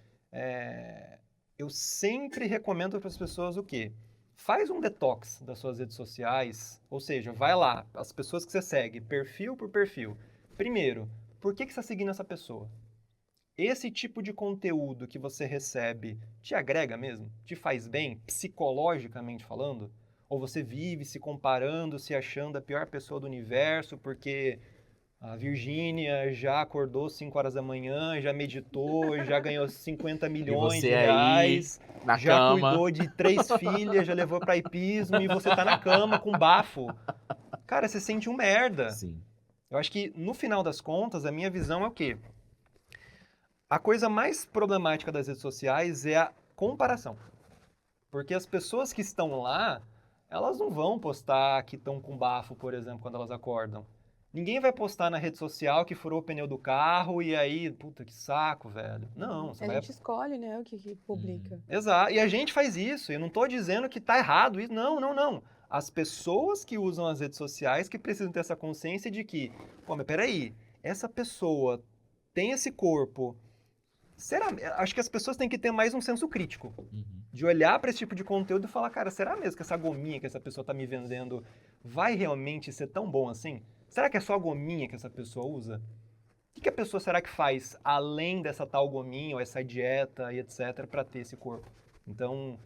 eu sempre recomendo para as pessoas o quê? Faz um detox das suas redes sociais, ou seja, vai lá, as pessoas que você segue, perfil por perfil. Primeiro, por que você está seguindo essa pessoa? Esse tipo de conteúdo que você recebe te agrega mesmo? Te faz bem, psicologicamente falando? Ou você vive se comparando, se achando a pior pessoa do universo porque a Virgínia já acordou 5 horas da manhã, já meditou, já ganhou 50 milhões de reais, na já cama. cuidou de 3 filhas, já levou para hipismo e você tá na cama com bafo. Cara, você sente um merda. Sim. Eu acho que, no final das contas, a minha visão é o quê? A coisa mais problemática das redes sociais é a comparação. Porque as pessoas que estão lá, elas não vão postar que estão com bafo, por exemplo, quando elas acordam. Ninguém vai postar na rede social que furou o pneu do carro e aí, puta, que saco, velho. Não, você A vai... gente escolhe, né, o que publica. Exato, e a gente faz isso. Eu não tô dizendo que tá errado isso. Não, não, não. As pessoas que usam as redes sociais que precisam ter essa consciência de que, pô, mas peraí, essa pessoa tem esse corpo... Será? Acho que as pessoas têm que ter mais um senso crítico. De olhar para esse tipo de conteúdo e falar, cara, será mesmo que essa gominha que essa pessoa tá me vendendo vai realmente ser tão bom assim? Será que é só a gominha que essa pessoa usa? O que a pessoa será que faz além dessa tal gominha ou essa dieta e etc para ter esse corpo? Então,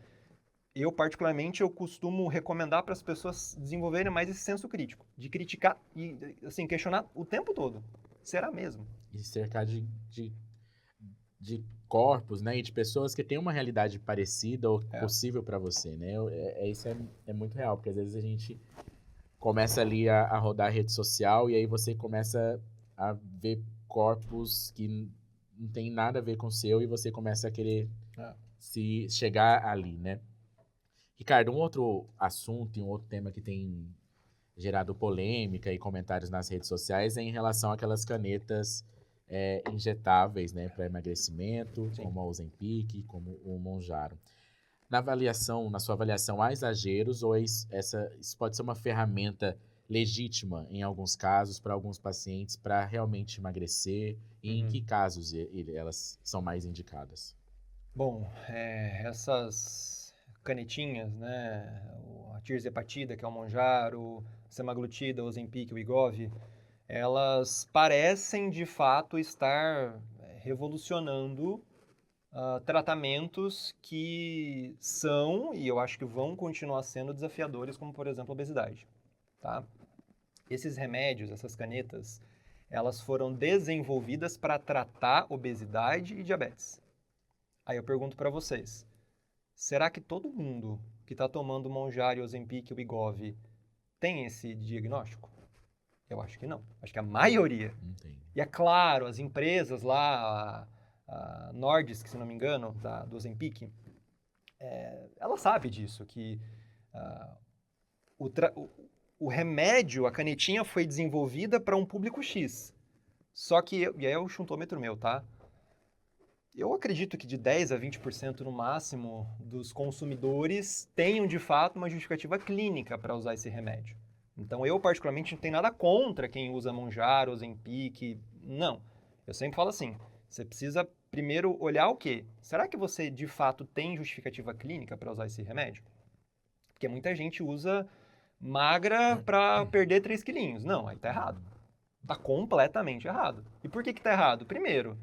eu particularmente eu costumo recomendar para as pessoas desenvolverem mais esse senso crítico, de criticar e assim questionar o tempo todo. Será mesmo? E cercar de corpos, né, e de pessoas que têm uma realidade parecida ou possível para você, né? Isso é muito real, porque às vezes a gente começa ali a rodar a rede social e aí você começa a ver corpos que não tem nada a ver com o seu e você começa a querer se chegar ali, né? Ricardo, um outro assunto e um outro tema que tem gerado polêmica e comentários nas redes sociais é em relação àquelas canetas injetáveis, né, para emagrecimento, Sim. como a Ozempic, como o Mounjaro. Na sua avaliação, há exageros ou isso pode ser uma ferramenta legítima em alguns casos para alguns pacientes para realmente emagrecer? E em que casos elas são mais indicadas? Bom, essas canetinhas, né, a tirzepatida, que é o Mounjaro, semaglutida, Ozempic, o Wegovy, elas parecem de fato estar revolucionando tratamentos que são, e eu acho que vão continuar sendo desafiadores, como por exemplo a obesidade. Tá? Esses remédios, essas canetas, elas foram desenvolvidas para tratar obesidade e diabetes. Aí eu pergunto para vocês, será que todo mundo que está tomando Mounjaro, Ozempic e Wegovy tem esse diagnóstico? Eu acho que não. Acho que a maioria. Entendi. E é claro, as empresas lá, a Nordisk, se não me engano, do Ozempic, ela sabe disso, que o remédio, a canetinha, foi desenvolvida para um público X. Só que, e aí é o chuntômetro meu, tá? Eu acredito que de 10% a 20% no máximo dos consumidores tenham de fato uma justificativa clínica para usar esse remédio. Então eu particularmente não tenho nada contra quem usa Mounjaro, Ozempic, não. Eu sempre falo assim, você precisa primeiro olhar o quê? Será que você de fato tem justificativa clínica para usar esse remédio? Porque muita gente usa magra para perder 3 quilinhos. Não, aí tá errado. Tá completamente errado. E por que tá errado? Primeiro,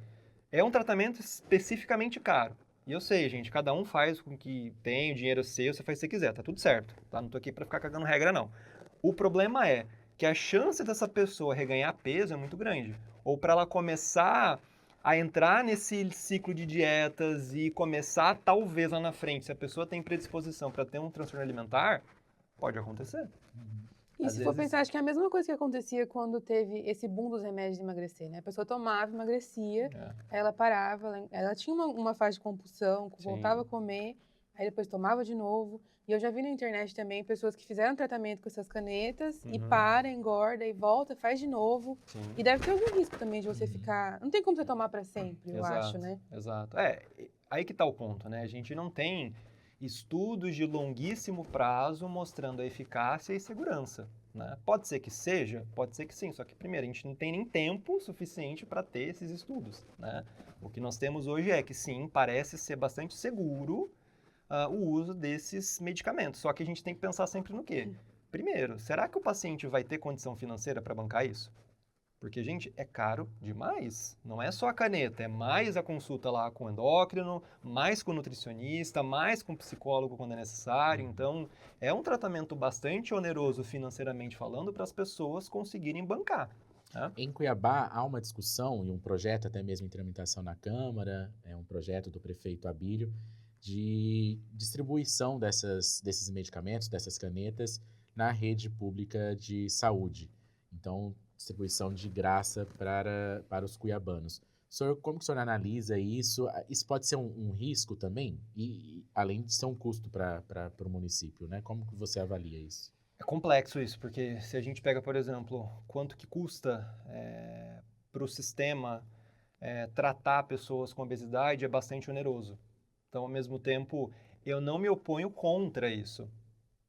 é um tratamento especificamente caro. E eu sei, gente, cada um faz com que tem o dinheiro seu, você faz o que você quiser, tá tudo certo. Tá? Não tô aqui para ficar cagando regra, não. O problema é que a chance dessa pessoa reganhar peso é muito grande. Ou para ela começar a entrar nesse ciclo de dietas e começar, talvez lá na frente, se a pessoa tem predisposição para ter um transtorno alimentar, pode acontecer. E Às se for vezes- pensar, acho que é a mesma coisa que acontecia quando teve esse boom dos remédios de emagrecer, né? A pessoa tomava, emagrecia, aí ela parava, ela tinha uma fase de compulsão, Sim. voltava a comer, aí depois tomava de novo. E eu já vi na internet também pessoas que fizeram tratamento com essas canetas e para, engorda e volta, faz de novo. Sim. E deve ter algum risco também de você ficar... Não tem como você tomar para sempre, eu acho, né? Exato. Aí que tá o ponto, né? A gente não tem estudos de longuíssimo prazo mostrando a eficácia e segurança, né? Pode ser que seja, pode ser que sim, só que primeiro, a gente não tem nem tempo suficiente para ter esses estudos, né? O que nós temos hoje é que sim, parece ser bastante seguro o uso desses medicamentos, só que a gente tem que pensar sempre no quê? Primeiro, será que o paciente vai ter condição financeira para bancar isso? Porque, gente, é caro demais. Não é só a caneta, é mais a consulta lá com o endócrino, mais com o nutricionista, mais com o psicólogo quando é necessário. Então, é um tratamento bastante oneroso financeiramente falando para as pessoas conseguirem bancar. Né? Em Cuiabá, há uma discussão e um projeto até mesmo em tramitação na Câmara, é um projeto do prefeito Abílio, de distribuição desses medicamentos, dessas canetas, na rede pública de saúde. Então, distribuição de graça para os cuiabanos. Senhor, como que o senhor analisa isso? Isso pode ser um risco também? E além de ser um custo para o município, né? Como que você avalia isso? É complexo isso, porque se a gente pega, por exemplo, quanto que custa para o sistema tratar pessoas com obesidade, é bastante oneroso. Então, ao mesmo tempo, eu não me oponho contra isso,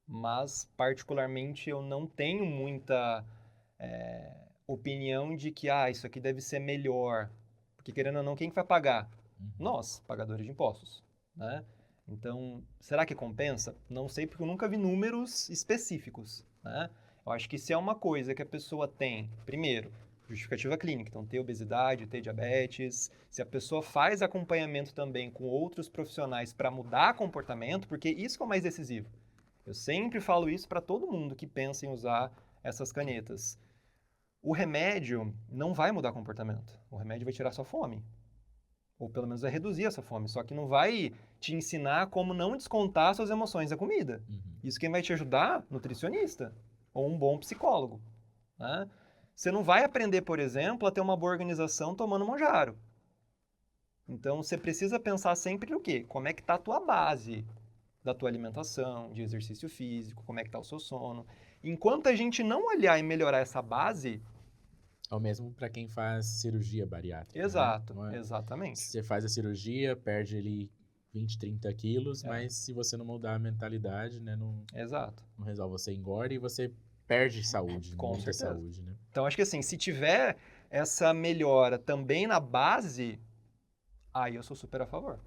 mas, particularmente, eu não tenho muita opinião de que isso aqui deve ser melhor. Porque, querendo ou não, quem que vai pagar? Nós, pagadores de impostos, né? Então, será que compensa? Não sei, porque eu nunca vi números específicos, né? Eu acho que se é uma coisa que a pessoa tem, primeiro, justificativa clínica, então ter obesidade, ter diabetes, se a pessoa faz acompanhamento também com outros profissionais para mudar comportamento, porque isso que é o mais decisivo. Eu sempre falo isso para todo mundo que pensa em usar essas canetas. O remédio não vai mudar comportamento. O remédio vai tirar sua fome. Ou pelo menos vai reduzir essa fome. Só que não vai te ensinar como não descontar suas emoções da comida. Isso quem vai te ajudar? Nutricionista. Ou um bom psicólogo. Né? Você não vai aprender, por exemplo, a ter uma boa organização tomando Monjaro. Então, você precisa pensar sempre no quê? Como é que está a tua base da tua alimentação, de exercício físico, como é que está o seu sono. Enquanto a gente não olhar e melhorar essa base... É o mesmo para quem faz cirurgia bariátrica. Exato, né? exatamente. Você faz a cirurgia, perde ali 20, 30 quilos, mas se você não mudar a mentalidade, né, não resolve. Você engorda e você perde saúde, Com muita certeza. saúde, né? Então, acho que assim, se tiver essa melhora também na base, aí eu sou super a favor.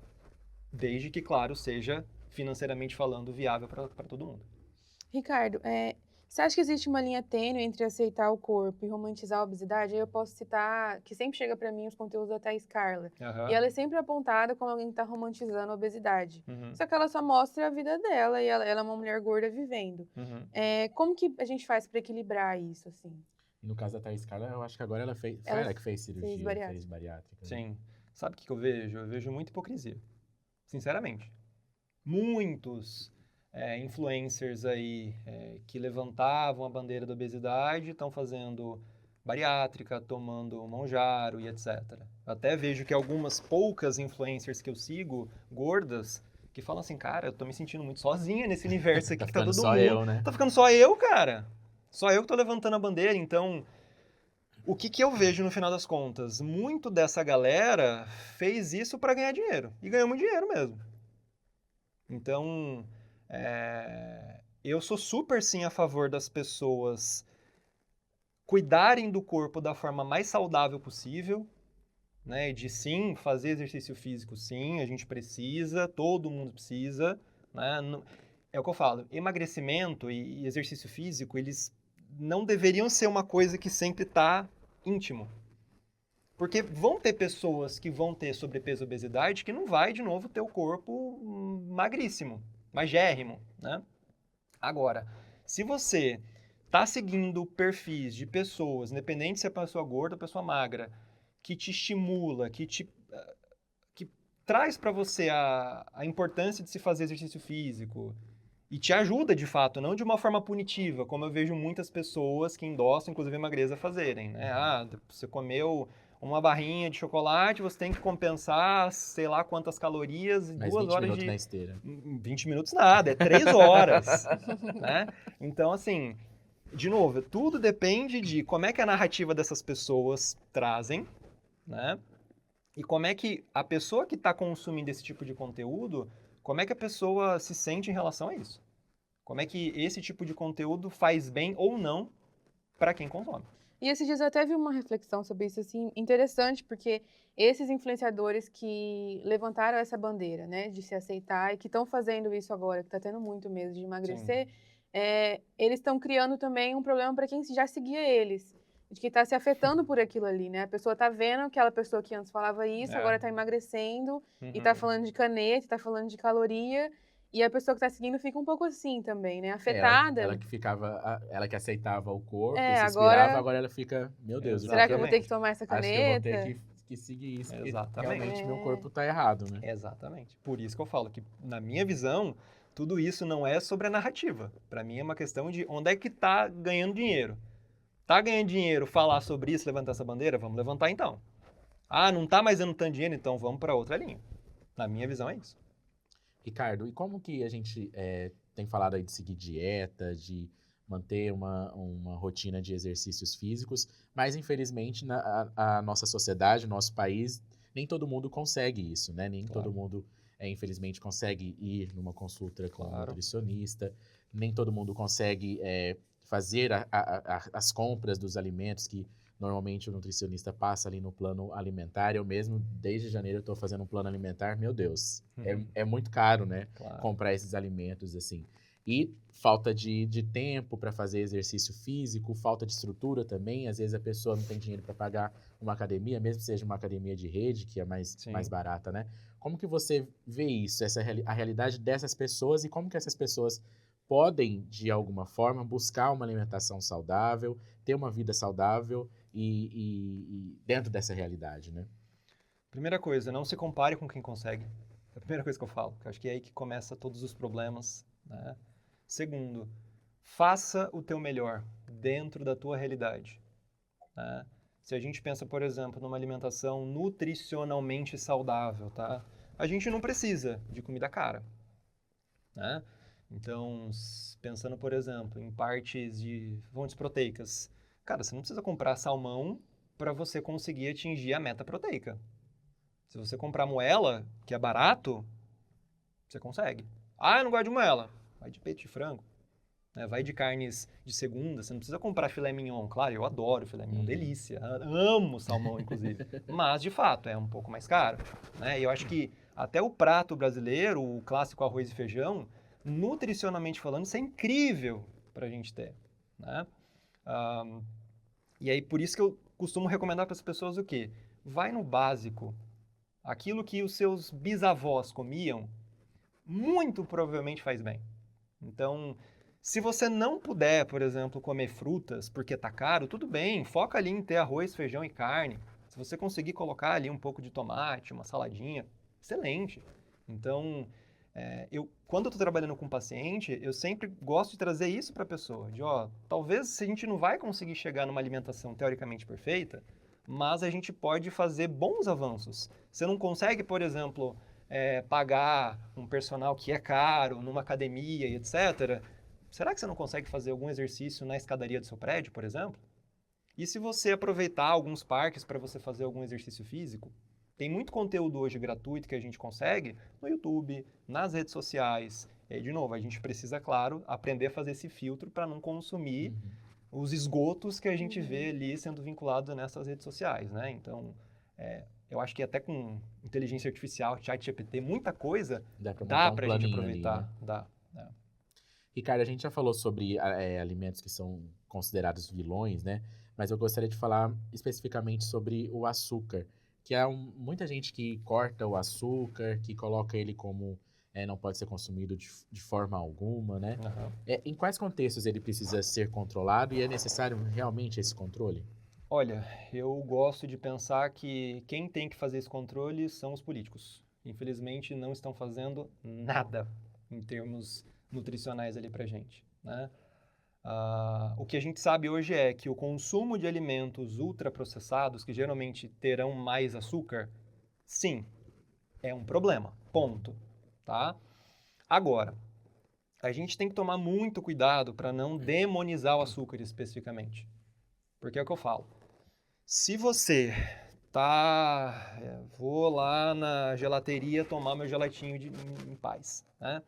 Desde que, claro, seja financeiramente falando viável para todo mundo. Ricardo, você acha que existe uma linha tênue entre aceitar o corpo e romantizar a obesidade? Aí eu posso citar que sempre chega para mim os conteúdos da Thaís Carla. E ela é sempre apontada como alguém que está romantizando a obesidade. Só que ela só mostra a vida dela e ela é uma mulher gorda vivendo. Como que a gente faz para equilibrar isso, assim? E no caso da Thaís Carla, eu acho que agora ela fez... Foi ela que fez cirurgia, fez bariátrica. Sim. Sabe o que eu vejo? Eu vejo muita hipocrisia. Sinceramente. Muitos influencers aí que levantavam a bandeira da obesidade estão fazendo bariátrica, tomando Monjaro e etc. Eu até vejo que algumas poucas influencers que eu sigo, gordas, que falam assim, cara, eu tô me sentindo muito sozinha nesse universo aqui que tá todo só mundo. Eu, né? Tá ficando só eu, cara. Só eu que tô levantando a bandeira, então... O que eu vejo no final das contas? Muito dessa galera fez isso para ganhar dinheiro. E ganhou muito dinheiro mesmo. Então, eu sou super sim a favor das pessoas cuidarem do corpo da forma mais saudável possível, né? De sim, fazer exercício físico, sim, a gente precisa, todo mundo precisa, né? É o que eu falo, emagrecimento e exercício físico, eles não deveriam ser uma coisa que sempre está íntimo. Porque vão ter pessoas que vão ter sobrepeso e obesidade que não vai, de novo, ter o corpo magríssimo, magérrimo, né? Agora, se você está seguindo perfis de pessoas, independente se é pessoa gorda ou pessoa magra, que te estimula, que traz para você a importância de se fazer exercício físico e te ajuda de fato, não de uma forma punitiva, como eu vejo muitas pessoas que endossam, inclusive a magreza, fazerem, né? Você comeu uma barrinha de chocolate, você tem que compensar sei lá quantas calorias em Mais 2 20 horas minutos de... na esteira. 20 minutos nada, é 3 horas, né? Então, assim, de novo, tudo depende de como é que a narrativa dessas pessoas trazem, né? E como é que a pessoa que está consumindo esse tipo de conteúdo, como é que a pessoa se sente em relação a isso? Como é que esse tipo de conteúdo faz bem ou não para quem consome? E esses dias eu até vi uma reflexão sobre isso, assim, interessante, porque esses influenciadores que levantaram essa bandeira, né, de se aceitar e que estão fazendo isso agora, que está tendo muito medo de emagrecer, eles estão criando também um problema para quem já seguia eles, de que está se afetando por aquilo ali, né? A pessoa está vendo aquela pessoa que antes falava isso, agora está emagrecendo e está falando de caneta, está falando de caloria. E a pessoa que está seguindo fica um pouco assim também, né? Afetada. Ela que aceitava o corpo e É, se inspirava, agora. agora ela fica, meu Deus, Será que eu vou ter que Exatamente. tomar essa acho que eu vou ter caneta? que seguir isso, porque Exatamente. realmente meu corpo tá errado, né? Exatamente. Por isso que eu falo que, na minha visão, tudo isso não é sobre a narrativa. Para mim é uma questão de onde é que tá ganhando dinheiro. Tá ganhando dinheiro falar sobre isso, levantar essa bandeira? Vamos levantar então. Não tá mais dando tanto dinheiro? Então vamos para outra linha. Na minha visão é isso. Ricardo, e como que a gente tem falado aí de seguir dieta, de manter uma rotina de exercícios físicos, mas infelizmente a nossa sociedade, o nosso país, nem todo mundo consegue isso, né? Nem todo mundo, infelizmente, consegue ir numa consulta com um nutricionista, nem todo mundo consegue fazer as compras dos alimentos que normalmente o nutricionista passa ali no plano alimentar. Eu mesmo, desde janeiro, eu estou fazendo um plano alimentar. Meu Deus, é muito caro, né? Claro. Comprar esses alimentos, assim. E falta de tempo para fazer exercício físico, falta de estrutura também. Às vezes a pessoa não tem dinheiro para pagar uma academia, mesmo que seja uma academia de rede, que é mais barata, né? Como que você vê isso, a realidade dessas pessoas e como que essas pessoas podem, de alguma forma, buscar uma alimentação saudável, ter uma vida saudável e dentro dessa realidade, né? Primeira coisa, não se compare com quem consegue. É a primeira coisa que eu falo, que eu acho que é aí que começa todos os problemas, né? Segundo, faça o teu melhor dentro da tua realidade, né? Se a gente pensa, por exemplo, numa alimentação nutricionalmente saudável, tá? A gente não precisa de comida cara, né? Então, pensando, por exemplo, em partes de fontes proteicas, cara, você não precisa comprar salmão para você conseguir atingir a meta proteica. Se você comprar moela, que é barato, você consegue. Eu não gosto de moela. Vai de peito de frango. Né? Vai de carnes de segunda. Você não precisa comprar filé mignon. Claro, eu adoro filé mignon. Delícia. Amo salmão, inclusive. Mas, de fato, é um pouco mais caro. Né? E eu acho que até o prato brasileiro, o clássico arroz e feijão, nutricionalmente falando, isso é incrível para a gente ter. Né? E aí, por isso que eu costumo recomendar para as pessoas o quê? Vai no básico. Aquilo que os seus bisavós comiam, muito provavelmente faz bem. Então, se você não puder, por exemplo, comer frutas porque tá caro, tudo bem, foca ali em ter arroz, feijão e carne. Se você conseguir colocar ali um pouco de tomate, uma saladinha, excelente. Então, quando eu estou trabalhando com paciente, eu sempre gosto de trazer isso para a pessoa. Talvez a gente não vai conseguir chegar numa alimentação teoricamente perfeita, mas a gente pode fazer bons avanços. Você não consegue, por exemplo, pagar um personal que é caro, numa academia e etc. Será que você não consegue fazer algum exercício na escadaria do seu prédio, por exemplo? E se você aproveitar alguns parques para você fazer algum exercício físico? Tem muito conteúdo hoje gratuito que a gente consegue no YouTube, nas redes sociais. E, de novo, a gente precisa, claro, aprender a fazer esse filtro para não consumir os esgotos que a gente vê ali sendo vinculado nessas redes sociais, né? Então, eu acho que até com inteligência artificial, ChatGPT, muita coisa dá para a gente aproveitar. Ali, né? Dá. Ricardo, a gente já falou sobre alimentos que são considerados vilões, né? Mas eu gostaria de falar especificamente sobre o açúcar, que há muita gente que corta o açúcar, que coloca ele como não pode ser consumido de forma alguma, né? Uhum. Em quais contextos ele precisa ser controlado e é necessário realmente esse controle? Olha, eu gosto de pensar que quem tem que fazer esse controle são os políticos. Infelizmente, não estão fazendo nada em termos nutricionais ali pra gente, né? O que a gente sabe hoje é que o consumo de alimentos ultraprocessados, que geralmente terão mais açúcar, sim, é um problema, ponto, tá? Agora, a gente tem que tomar muito cuidado para não demonizar o açúcar especificamente. Porque é o que eu falo. Se você vou lá na gelateria tomar meu gelatinho em paz, né?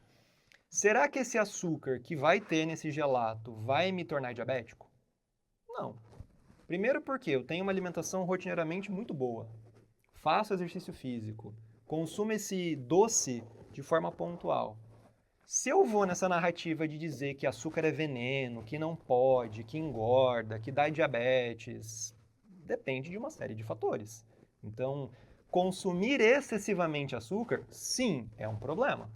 Será que esse açúcar que vai ter nesse gelato vai me tornar diabético? Não. Primeiro porque eu tenho uma alimentação rotineiramente muito boa. Faço exercício físico. Consumo esse doce de forma pontual. Se eu vou nessa narrativa de dizer que açúcar é veneno, que não pode, que engorda, que dá diabetes, depende de uma série de fatores. Então, consumir excessivamente açúcar, sim, é um problema.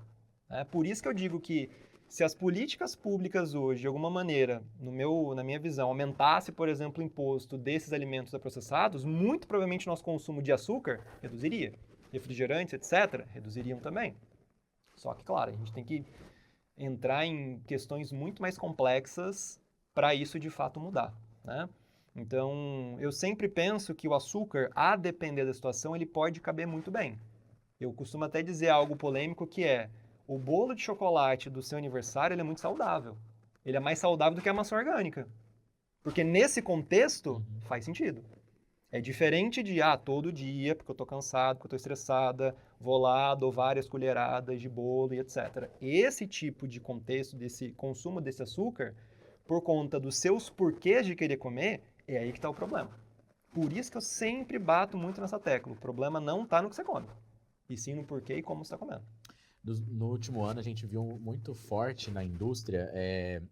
É por isso que eu digo que se as políticas públicas hoje, de alguma maneira, na minha visão, aumentasse, por exemplo, o imposto desses alimentos processados, muito provavelmente nosso consumo de açúcar reduziria. Refrigerantes, etc., reduziriam também. Só que, claro, a gente tem que entrar em questões muito mais complexas para isso de fato mudar, né? Então, eu sempre penso que o açúcar, a depender da situação, ele pode caber muito bem. Eu costumo até dizer algo polêmico que é: o bolo de chocolate do seu aniversário ele é muito saudável. Ele é mais saudável do que a maçã orgânica. Porque nesse contexto, faz sentido. É diferente de, todo dia, porque eu tô cansado, porque eu tô estressada, vou lá, dou várias colheradas de bolo e etc. Esse tipo de contexto, desse consumo desse açúcar, por conta dos seus porquês de querer comer, é aí que tá o problema. Por isso que eu sempre bato muito nessa tecla. O problema não tá no que você come, e sim no porquê e como você está comendo. No último ano, a gente viu muito forte na indústria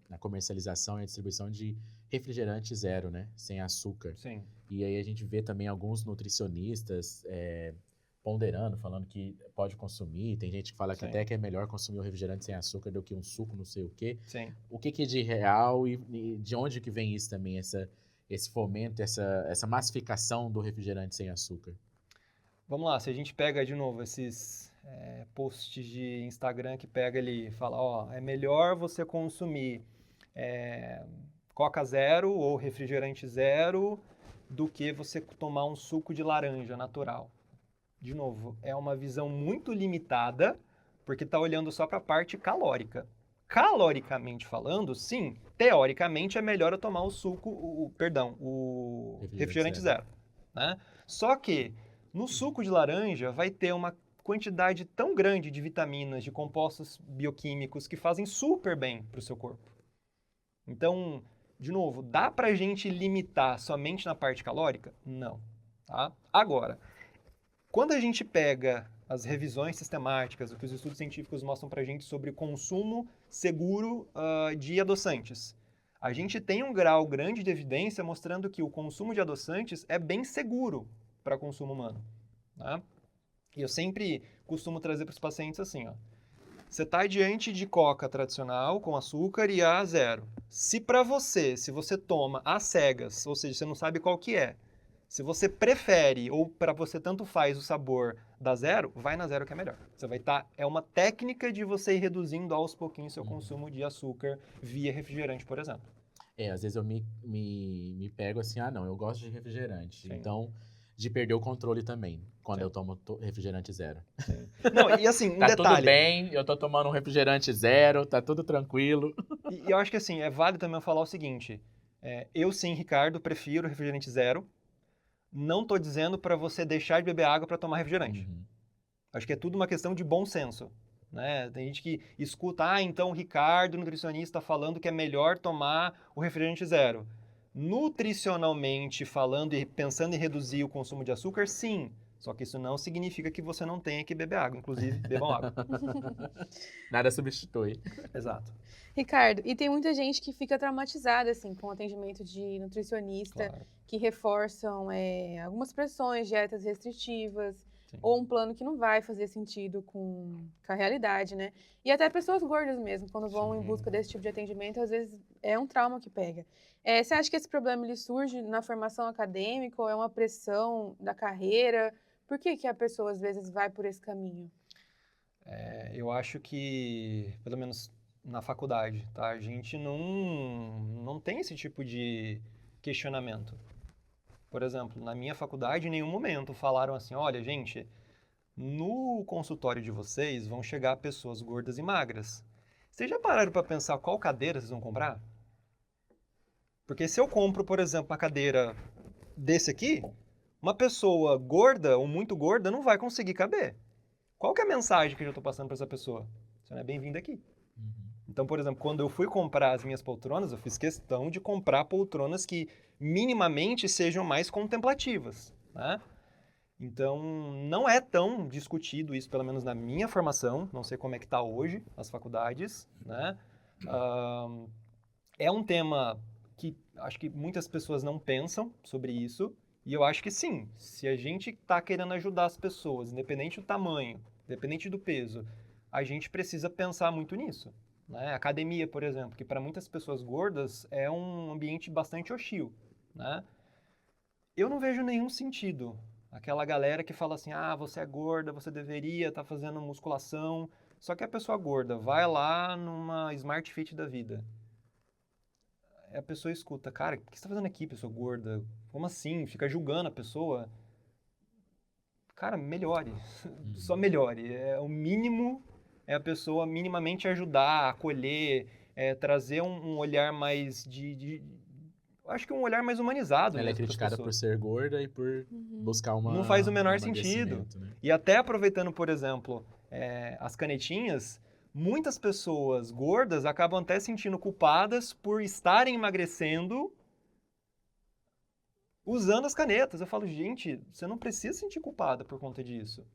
a comercialização e a distribuição de refrigerante zero, né? Sem açúcar. Sim. E aí a gente vê também alguns nutricionistas ponderando, falando que pode consumir. Tem gente que fala que até que é melhor consumir um refrigerante sem açúcar do que um suco, não sei o quê. Sim. O que é de real e de onde que vem isso também, esse fomento, essa massificação do refrigerante sem açúcar? Vamos lá, se a gente pega de novo esses posts de Instagram que pega ali e fala, é melhor você consumir Coca Zero ou refrigerante zero do que você tomar um suco de laranja natural. De novo, é uma visão muito limitada, porque está olhando só para a parte calórica. Caloricamente falando, sim, teoricamente é melhor eu tomar o refrigerante zero, né? Só que no suco de laranja vai ter uma quantidade tão grande de vitaminas, de compostos bioquímicos que fazem super bem para o seu corpo. Então, de novo, dá para a gente limitar somente na parte calórica? Não. Tá? Agora, quando a gente pega as revisões sistemáticas, o que os estudos científicos mostram para a gente sobre consumo seguro de adoçantes, a gente tem um grau grande de evidência mostrando que o consumo de adoçantes é bem seguro para consumo humano. Tá? E eu sempre costumo trazer para os pacientes assim, você está diante de coca tradicional com açúcar e a zero. Se você toma às cegas, ou seja, você não sabe qual que é, se você prefere ou para você tanto faz o sabor da zero, vai na zero que é melhor. Você vai estar, é uma técnica de você ir reduzindo aos pouquinhos seu consumo de açúcar via refrigerante, por exemplo. Às vezes eu me pego assim, não, eu gosto de refrigerante. Sim. Então, de perder o controle também, quando eu tomo refrigerante zero. Sim. Não, e assim, um tá detalhe. Tudo bem, eu tô tomando um refrigerante zero, tá tudo tranquilo. E eu acho que assim, é válido também eu falar o seguinte, eu sim, Ricardo, prefiro refrigerante zero. Não tô dizendo para você deixar de beber água para tomar refrigerante. Acho que é tudo uma questão de bom senso. Né? Tem gente que escuta, então o Ricardo, nutricionista, falando que é melhor tomar o refrigerante zero. Nutricionalmente falando e pensando em reduzir o consumo de açúcar, sim. Só que isso não significa que você não tenha que beber água. Inclusive, bebam água. Nada substitui. Exato. Ricardo, e tem muita gente que fica traumatizada, assim, com o atendimento de nutricionista, Claro. que reforçam algumas pressões, dietas restritivas. ou um plano que não vai fazer sentido com a realidade, né? E até pessoas gordas mesmo, quando vão em busca desse tipo de atendimento, às vezes é um trauma que pega. Você acha que esse problema ele surge na formação acadêmica ou é uma pressão da carreira? Por que a pessoa às vezes vai por esse caminho? Eu acho que, pelo menos na faculdade, tá? A gente não tem esse tipo de questionamento. Por exemplo, na minha faculdade, em nenhum momento falaram assim, olha, gente, no consultório de vocês vão chegar pessoas gordas e magras. Vocês já pararam para pensar qual cadeira vocês vão comprar? Porque se eu compro, por exemplo, uma cadeira desse aqui, uma pessoa gorda ou muito gorda não vai conseguir caber. Qual que é a mensagem que eu estou passando para essa pessoa? Você não é bem-vindo aqui. Então, por exemplo, quando eu fui comprar as minhas poltronas, eu fiz questão de comprar poltronas que minimamente sejam mais contemplativas, né? Então, não é tão discutido isso, pelo menos na minha formação, não sei como é que está hoje nas faculdades, né? É um tema que acho que muitas pessoas não pensam sobre isso, e eu acho que sim, se a gente está querendo ajudar as pessoas, independente do tamanho, independente do peso, a gente precisa pensar muito nisso. Né? Academia, por exemplo, que para muitas pessoas gordas é um ambiente bastante hostil. Né? Eu não vejo nenhum sentido. Aquela galera que fala assim, você é gorda, você deveria estar fazendo musculação. Só que a pessoa gorda vai lá numa Smart Fit da vida. A pessoa escuta, cara, o que você está fazendo aqui, pessoa gorda? Como assim? Fica julgando a pessoa. Cara, melhore. Só melhore. O mínimo é a pessoa minimamente ajudar, acolher, trazer um olhar mais acho que um olhar mais humanizado. Ela é criticada por ser gorda e por buscar não faz o menor sentido. Né? E até aproveitando, por exemplo, as canetinhas, muitas pessoas gordas acabam até sentindo culpadas por estarem emagrecendo usando as canetas. Eu falo, gente, você não precisa se sentir culpada por conta disso.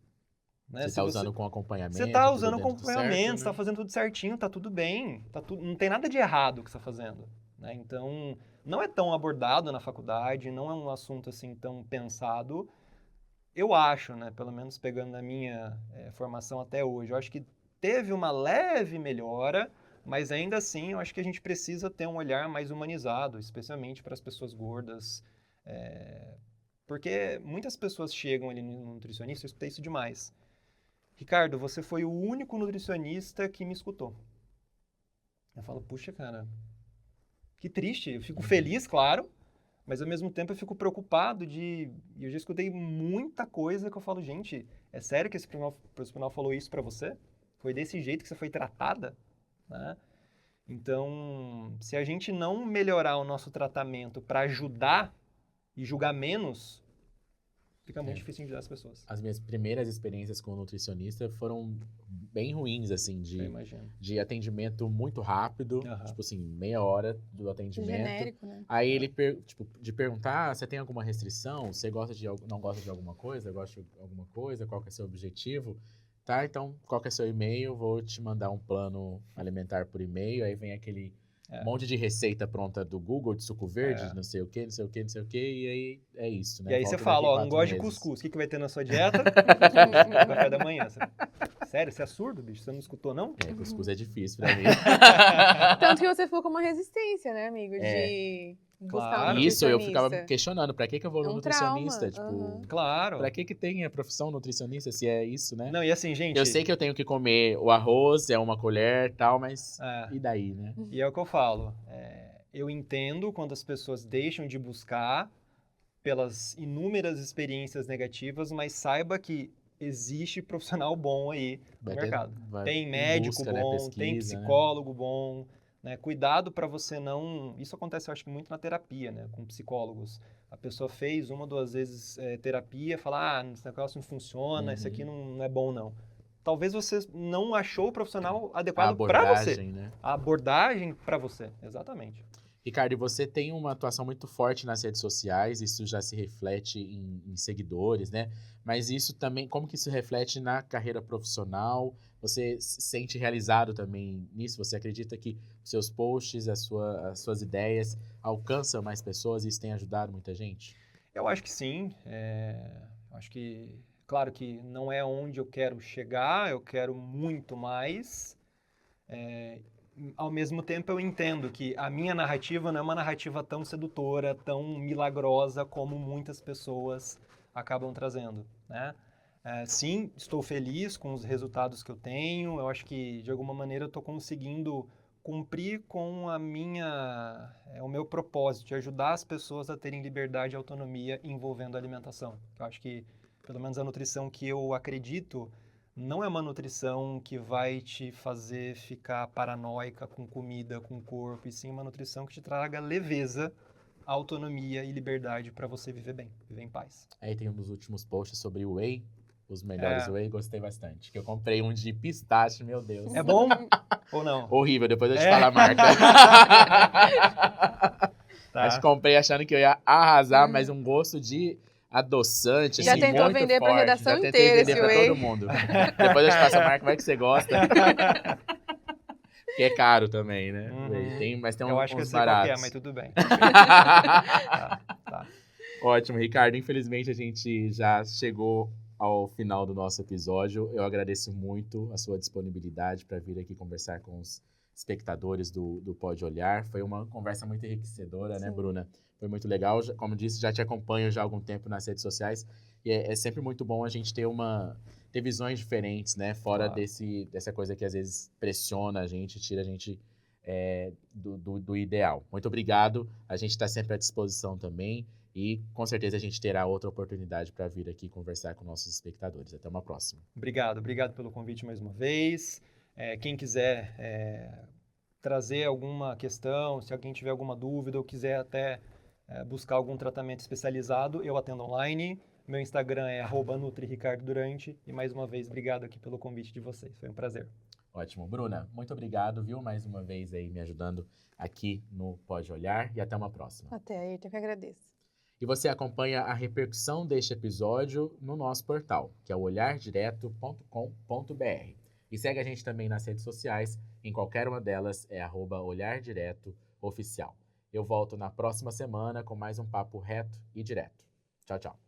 Né? Você está usando com acompanhamento. Você está usando com acompanhamento, certo, você está fazendo tudo certinho, está tudo bem. Não tem nada de errado que você está fazendo. Né? Então, não é tão abordado na faculdade, não é um assunto assim tão pensado. Eu acho, né, pelo menos pegando na minha formação até hoje, eu acho que teve uma leve melhora, mas ainda assim eu acho que a gente precisa ter um olhar mais humanizado, especialmente para as pessoas gordas. Porque muitas pessoas chegam ali no nutricionista, eu escutei isso demais. Ricardo, você foi o único nutricionista que me escutou. Eu falo, puxa, cara, que triste. Eu fico feliz, claro, mas ao mesmo tempo eu fico preocupado e eu já escutei muita coisa que eu falo, gente, é sério que esse profissional falou isso pra você? Foi desse jeito que você foi tratada? Né? Então, se a gente não melhorar o nosso tratamento para ajudar e julgar menos, fica muito difícil de ajudar as pessoas. As minhas primeiras experiências com nutricionista foram bem ruins, assim, de atendimento muito rápido, tipo assim, meia hora do atendimento. Genérico, né? Aí ele, de perguntar, você tem alguma restrição? Você não gosta de alguma coisa? Gosta de alguma coisa? Qual que é o seu objetivo? Tá, então, qual que é o seu e-mail? Vou te mandar um plano alimentar por e-mail. Aí vem aquele monte de receita pronta do Google, de suco verde, não sei o quê, e aí é isso, né? E aí Volta você fala, não gosto de cuscuz, o que vai ter na sua dieta? Café da manhã. Sério, você é surdo, bicho? Você não escutou, não? Cuscuz é difícil pra mim. Tanto que você ficou com uma resistência, né, amigo? De buscar um Isso, eu ficava questionando, pra que eu vou no nutricionista? Trauma. Tipo, claro. Pra que tem a profissão nutricionista, se é isso, né? Não, e assim, gente... Eu sei que eu tenho que comer o arroz, é uma colher e tal, mas e daí, né? E é o que eu falo. Eu entendo quando as pessoas deixam de buscar pelas inúmeras experiências negativas, mas saiba que existe profissional bom aí no mercado. Tem médico bom, pesquisa, tem psicólogo bom, né? Cuidado para você não... Isso acontece, eu acho que muito na terapia, né? Com psicólogos. A pessoa fez 1 ou 2 vezes terapia, fala, esse negócio não funciona, isso aqui não é bom, não. Talvez você não achou o profissional adequado para você. Né? A abordagem para você, exatamente. Ricardo, você tem uma atuação muito forte nas redes sociais, isso já se reflete em seguidores, né? Mas isso também, como que isso reflete na carreira profissional? Você se sente realizado também nisso? Você acredita que seus posts, as suas ideias alcançam mais pessoas e isso tem ajudado muita gente? Eu acho que sim. Acho que Claro que não é onde eu quero chegar, eu quero muito mais. Ao mesmo tempo, eu entendo que a minha narrativa não é uma narrativa tão sedutora, tão milagrosa como muitas pessoas acabam trazendo, né? Sim, estou feliz com os resultados que eu tenho. Eu acho que, de alguma maneira, eu estou conseguindo cumprir com o meu propósito de ajudar as pessoas a terem liberdade e autonomia envolvendo a alimentação. Eu acho que, pelo menos a nutrição que eu acredito, não é uma nutrição que vai te fazer ficar paranoica com comida, com corpo, e sim uma nutrição que te traga leveza, autonomia e liberdade para você viver bem, viver em paz. Aí tem um dos últimos posts sobre o whey, os melhores whey, gostei bastante. Que eu comprei um de pistache, meu Deus. É bom ou não? Horrível, depois eu te falo a marca. Tá. Mas comprei achando que eu ia arrasar, mas um gosto de adoçante, Já assim, tentou muito vender pra forte. redação Já tentei inteira vender esse pra whey. todo mundo. Depois eu te passo a marca, vai que você gosta. Que é caro também, né? Mas tem eu acho que eu uns sei qual que é, baratos. mas tudo bem. Tá. Ótimo, Ricardo. Infelizmente a gente já chegou ao final do nosso episódio. Eu agradeço muito a sua disponibilidade para vir aqui conversar com os espectadores do Pode Olhar. Foi uma conversa muito enriquecedora, né, Bruna? Foi muito legal. Como disse, já te acompanho já há algum tempo nas redes sociais. E é sempre muito bom a gente ter visões diferentes, né? Fora Claro. dessa coisa que às vezes pressiona a gente, tira a gente do ideal. Muito obrigado. A gente está sempre à disposição também. E com certeza a gente terá outra oportunidade para vir aqui conversar com nossos espectadores. Até uma próxima. Obrigado pelo convite mais uma vez. Quem quiser trazer alguma questão, se alguém tiver alguma dúvida ou quiser até buscar algum tratamento especializado, eu atendo online. Meu Instagram é @NutriRicardoDurante. E mais uma vez, obrigado aqui pelo convite de vocês. Foi um prazer. Ótimo. Bruna, muito obrigado, viu? Mais uma vez aí me ajudando aqui no Pode Olhar. E até uma próxima. Até, eu que agradeço. E você acompanha a repercussão deste episódio no nosso portal, que é o olhardireto.com.br. E segue a gente também nas redes sociais, em qualquer uma delas é @olhardiretoOficial. Eu volto na próxima semana com mais um papo reto e direto. Tchau, tchau.